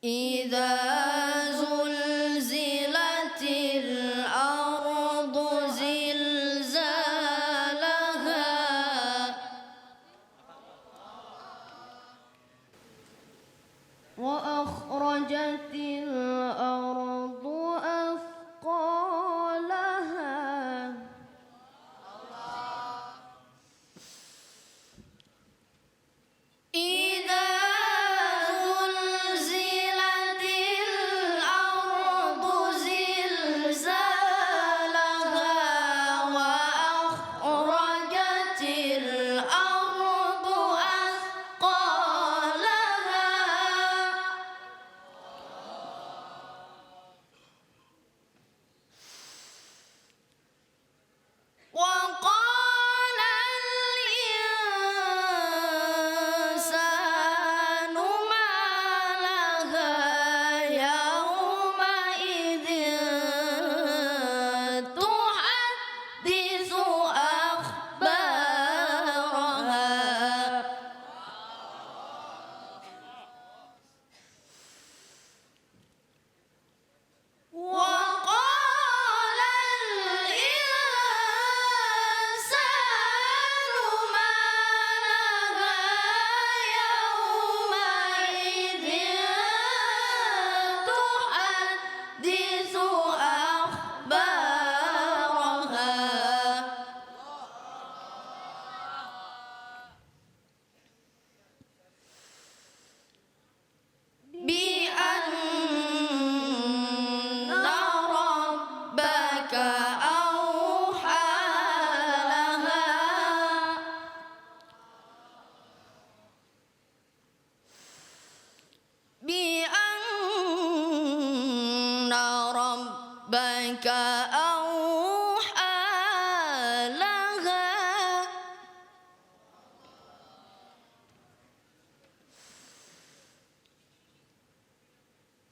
S8: إذا زلزلت الأرض زلزالها وأخرجت الأرض أثقالها إذا زلزلت الأرض زلزالها وأخرجت الأرض أثقالها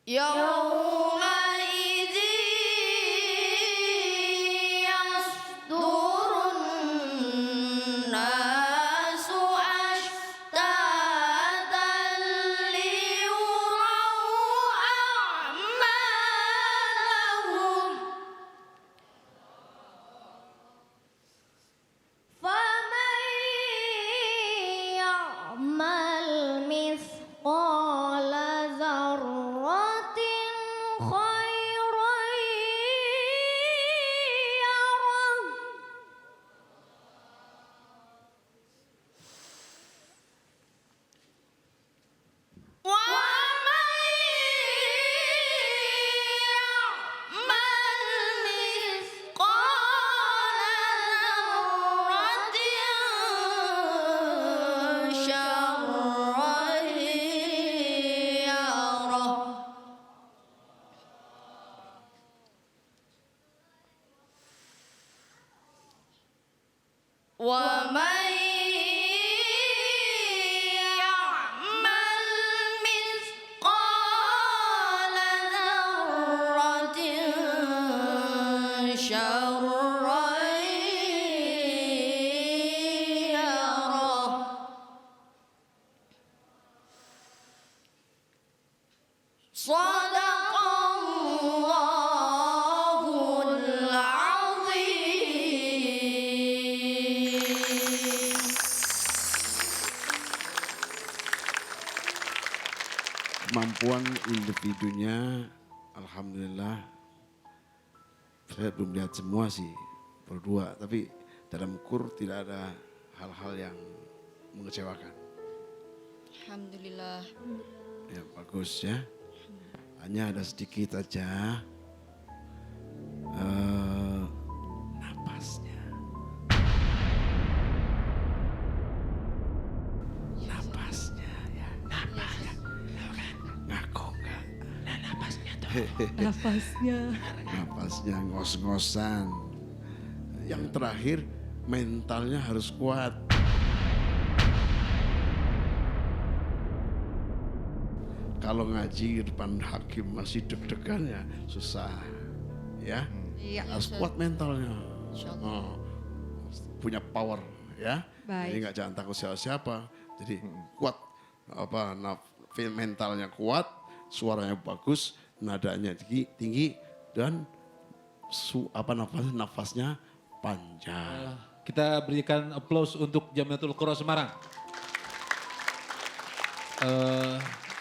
S8: يومئذ يصدر الناس أشتاتا ليروا أعمالهم فمن يعمل مثقال ذرة خيرا يره ومن يعمل مثقال ذرة شرا يره ومن يعمل مثقال ذرة شرا يره صدق الله العظيم.
S4: Kemampuan individunya, alhamdulillah, saya belum lihat semua sih, berdua. Tapi dalam kur tidak ada hal-hal yang mengecewakan.
S8: Alhamdulillah.
S4: Ya bagus ya. Hanya ada sedikit aja napasnya. Napasnya ya, napasnya. Ngaku enggak? Napasnya tuh. Napasnya ngos-ngosan. Yang terakhir mentalnya harus kuat. Kalau ngaji di depan hakim masih deg-degan ya susah, ya.
S1: Iya.
S4: Harus kuat mentalnya. Oh, punya power, ya.
S1: Baik.
S4: Jadi nggak jangan takut siapa-siapa. Jadi kuat, mentalnya kuat, suaranya bagus, nadanya tinggi dan nafasnya panjang.
S10: Kita berikan aplaus untuk Jamiatul Qura Semarang.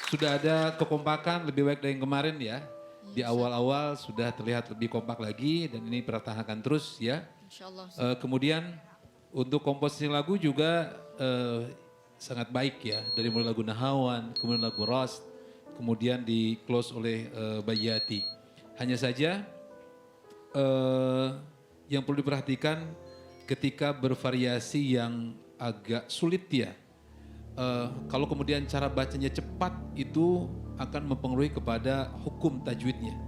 S10: Sudah ada kekompakan lebih baik dari yang kemarin ya. Di awal-awal sudah terlihat lebih kompak lagi dan ini pertahankan terus ya.
S8: Insyaallah.
S10: Kemudian untuk komposisi lagu juga sangat baik ya. Dari mulai lagu Nahawan, kemudian lagu Ras, kemudian di close oleh Bayati. Hanya saja yang perlu diperhatikan ketika bervariasi yang agak sulit ya. Kalau kemudian cara bacanya cepat itu akan mempengaruhi kepada hukum tajwidnya.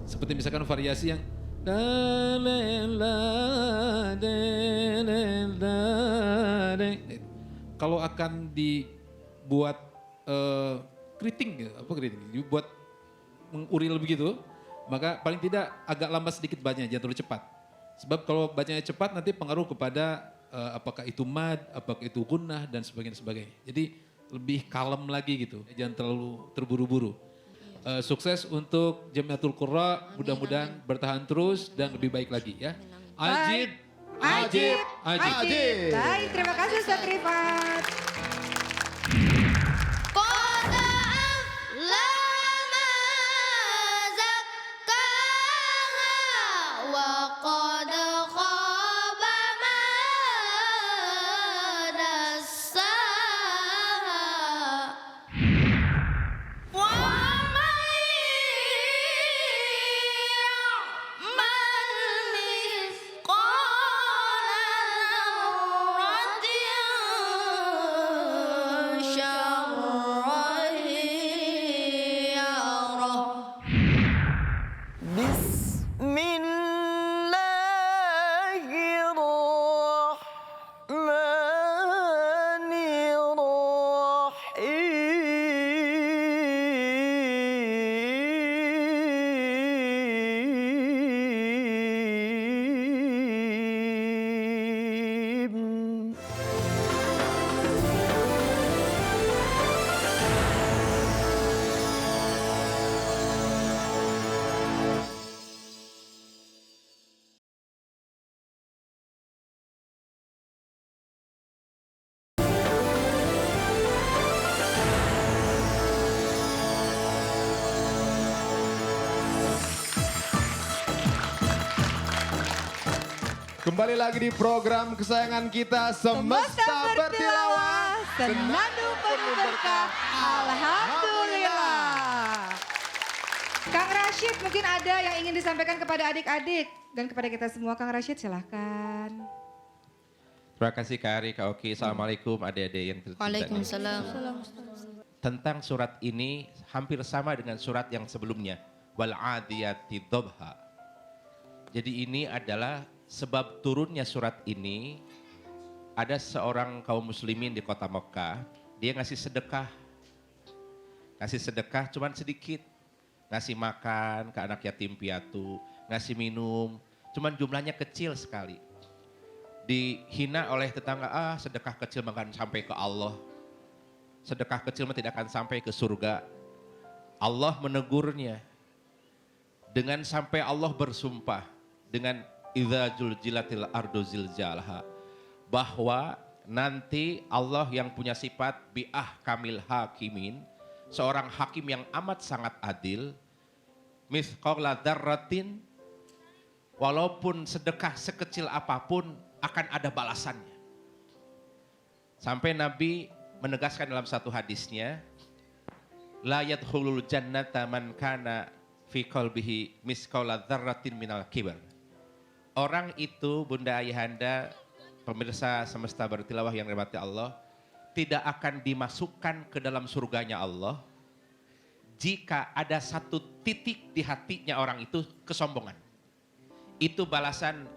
S10: Seperti misalkan variasi yang kalau akan dibuat keriting, dibuat menguril begitu, maka paling tidak agak lambat sedikit bacanya, jangan terlalu cepat. Sebab kalau bacanya cepat nanti pengaruh kepada apakah itu mad, apakah itu gunnah dan sebagainya. Jadi lebih kalem lagi gitu, jangan terlalu terburu-buru. Sukses untuk Jamiatul Qura, mudah-mudahan bertahan terus dan lebih baik lagi ya. Ajib, ajib, ajib.
S1: Baik, terima kasih Ustaz Rifat.
S8: قد أفلح من زكاها وقد خاب من دساها ومن يعمل مثقال ذرة
S2: Kembali lagi di program kesayangan kita Semesta Bertilawah.
S1: Senandung penuh berkah. Alhamdulillah. Kang Rashid, mungkin ada yang ingin disampaikan kepada adik-adik dan kepada kita semua. Kang Rashid, silahkan.
S3: Terima kasih Kak Ari, Kak Oki. Assalamualaikum adik-adik yang tercinta.
S8: Waalaikumsalam.
S3: Tentang surat ini hampir sama dengan surat yang sebelumnya. Wal adiyati dhabha. Jadi ini adalah sebab turunnya surat ini. Ada seorang kaum muslimin di kota Mekah. Dia ngasih sedekah. Ngasih sedekah cuman sedikit. Ngasih makan ke anak yatim piatu. Ngasih minum. Cuman jumlahnya kecil sekali. Dihina oleh tetangga, sedekah kecil akan sampai ke Allah. Sedekah kecil tidak akan sampai ke surga. Allah menegurnya. Dengan sampai Allah bersumpah. Dengan idza zulzilatil ardu zilzalaha. Bahwa nanti Allah yang punya sifat bi'ah kamil hakimin. Seorang hakim yang amat sangat adil. Mithqala dzarratin. Walaupun sedekah sekecil apapun akan ada balasannya. Sampai Nabi menegaskan dalam satu hadisnya, la yadkhulul jannata man kana fi qalbihi misqala dzarratin minal kibar. Orang itu, Bunda Ayahanda, pemirsa Semesta Bertilawah yang dirahmati Allah, tidak akan dimasukkan ke dalam surganya Allah jika ada satu titik di hatinya orang itu kesombongan. Itu balasan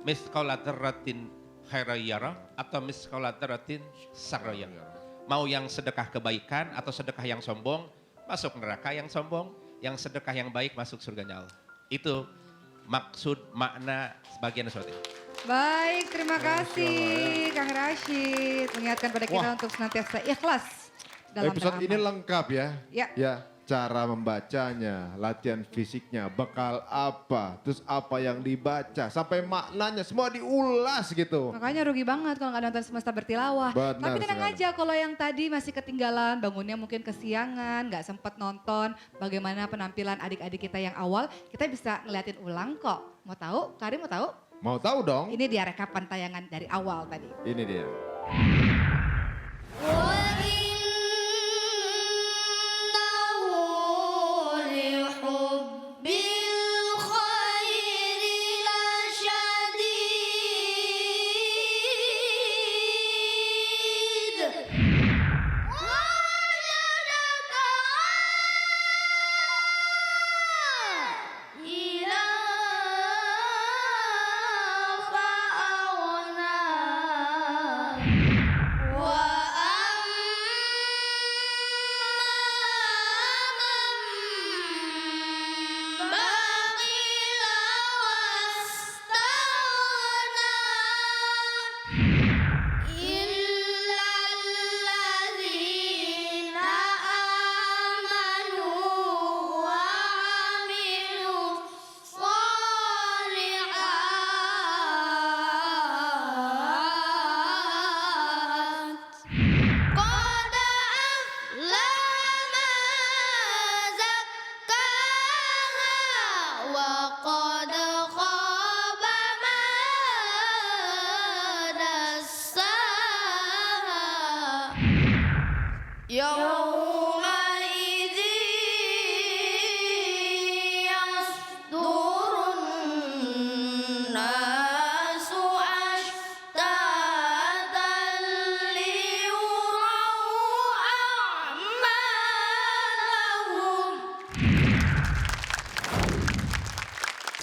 S3: misqala dzarratin khairan atau misqala dzarratin syarran. Mau yang sedekah kebaikan atau sedekah yang sombong, masuk neraka yang sombong, yang sedekah yang baik masuk surganya Allah. Itu maksud makna sebagian surat ini.
S1: Baik, terima kasih Kang Rashid. Mengingatkan pada kita untuk senantiasa ikhlas dalam
S2: Episode
S1: beramal.
S2: ini lengkap ya.
S1: Ya.
S2: Cara membacanya, latihan fisiknya, bekal apa, terus apa yang dibaca, sampai maknanya semua diulas gitu.
S1: Makanya rugi banget kalau nggak nonton Semesta Bertilawah.
S2: Benar
S1: Tapi tenang
S2: sekali.
S1: aja kalau yang tadi masih ketinggalan, bangunnya mungkin kesiangan, nggak sempat nonton bagaimana penampilan adik-adik kita yang awal, kita bisa ngeliatin ulang kok. Mau tahu? Karim mau tahu?
S2: Mau tahu dong?
S1: Ini dia rekapan tayangan dari awal tadi.
S2: Ini dia.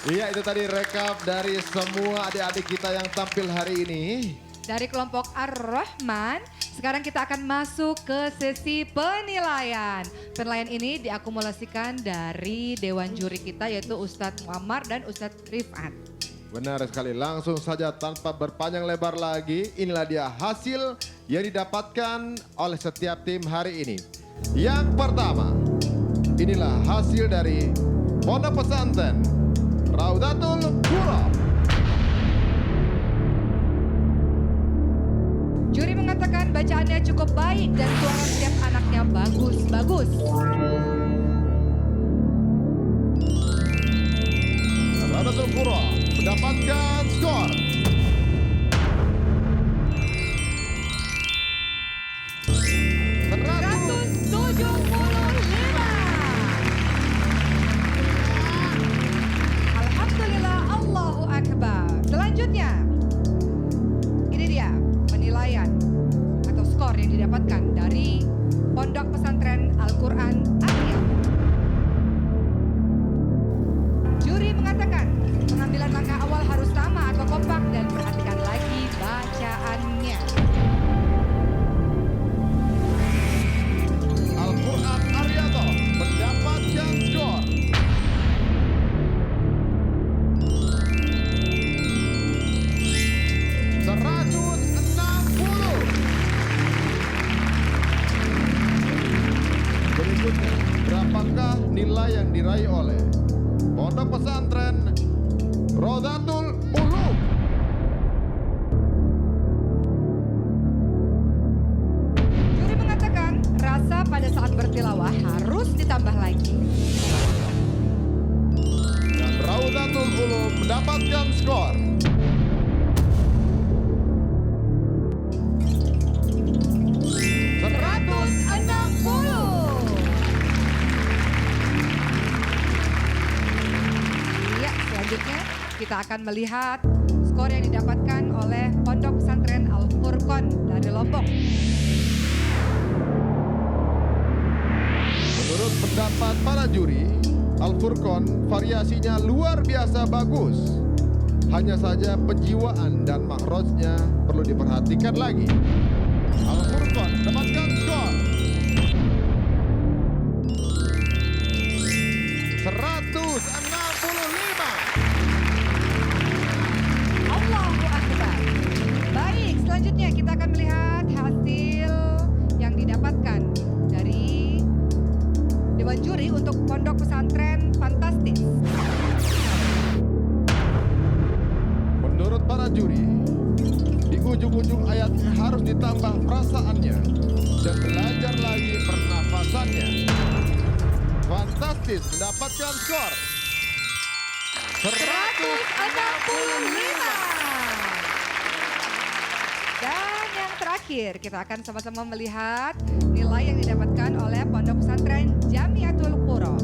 S2: Iya, itu tadi rekap dari semua adik-adik kita yang tampil hari ini.
S1: Dari kelompok Ar-Rahman, sekarang kita akan masuk ke sesi penilaian. Penilaian ini diakumulasikan dari Dewan Juri kita yaitu Ustadz Muammar dan Ustadz Rifat.
S2: Benar sekali, langsung saja tanpa berpanjang lebar lagi, inilah dia hasil yang didapatkan oleh setiap tim hari ini. Yang pertama, inilah hasil dari Pondok Pesantren Raudatul Qura.
S1: Juri mengatakan bacaannya cukup baik dan suara setiap anaknya bagus-bagus.
S2: Raudatul Qura mendapatkan skor
S1: didapatkan dari Pondok Pesantren Al-Quran Arya. Juri mengatakan pengambilan langkah awal harus sama atau kompak dan perhatikan lagi bacaannya.
S2: Al-Quran Aryato mendapatkan skor 160. Berikutnya, berapakah nilai yang diraih oleh Pondok Pesantren Rodatul Ulum?
S1: Juri mengatakan rasa pada saat bertilawah harus ditambah lagi.
S2: Dan Rodatul Ulum mendapatkan skor
S1: 160. Iya, selanjutnya kita akan melihat skor yang didapatkan oleh Pondok Pesantren Al-Furqan dari Lombok.
S2: Menurut pendapat para juri, Al-Furqan variasinya luar biasa bagus. Hanya saja penjiwaan dan makrojnya perlu diperhatikan lagi. Al-Furqan mendapatkan skor 165.
S1: Allahu Akbar. Baik, selanjutnya kita akan melihat hasil yang didapatkan dari Dewan Juri untuk Pondok Pesantren Fantastis.
S2: Menurut para juri, di ujung-ujung ayatnya harus ditambah perasaannya dan belajar lagi pernafasannya. Fantastis mendapatkan skor
S1: 165. Dan yang terakhir kita akan sama-sama melihat nilai yang didapatkan oleh Pondok Pesantren Jamiatul Qura.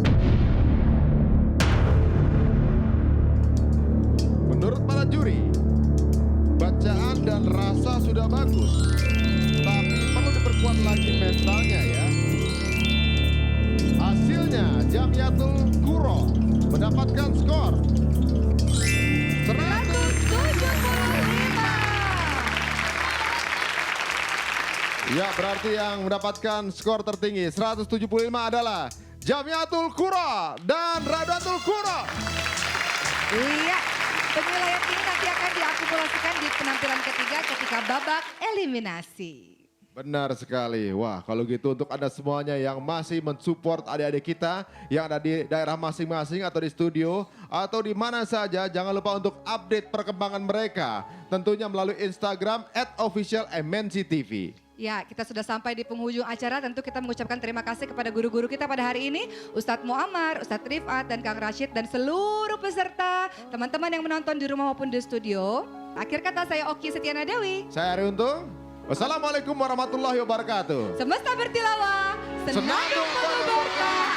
S2: Menurut para juri, bacaan dan rasa sudah bagus, tapi perlu diperkuat lagi mentalnya ya. Hasilnya Jamiatul Qura mendapatkan skor 175. Ya, berarti yang mendapatkan skor tertinggi 175 adalah Jamiatul Qura dan Radatul Qura.
S1: Iya, penilaian ini nanti akan diakumulasikan di penampilan ketiga ketika babak eliminasi.
S2: Benar sekali. Wah, kalau gitu untuk Anda semuanya yang masih mensupport adik-adik kita yang ada di daerah masing-masing atau di studio atau di mana saja, jangan lupa untuk update perkembangan mereka. Tentunya melalui Instagram @officialmnctv.
S1: Ya, kita sudah sampai di penghujung acara. Tentu kita mengucapkan terima kasih kepada guru-guru kita pada hari ini. Ustadz Muammar, Ustadz Rifat, dan Kang Rashid, dan seluruh peserta, teman-teman yang menonton di rumah maupun di studio. Akhir kata saya Oki Setiana Dewi.
S2: Saya Ari Untung. Wassalamualaikum warahmatullahi wabarakatuh.
S1: Semesta bertilawah, senandung penuh berkah.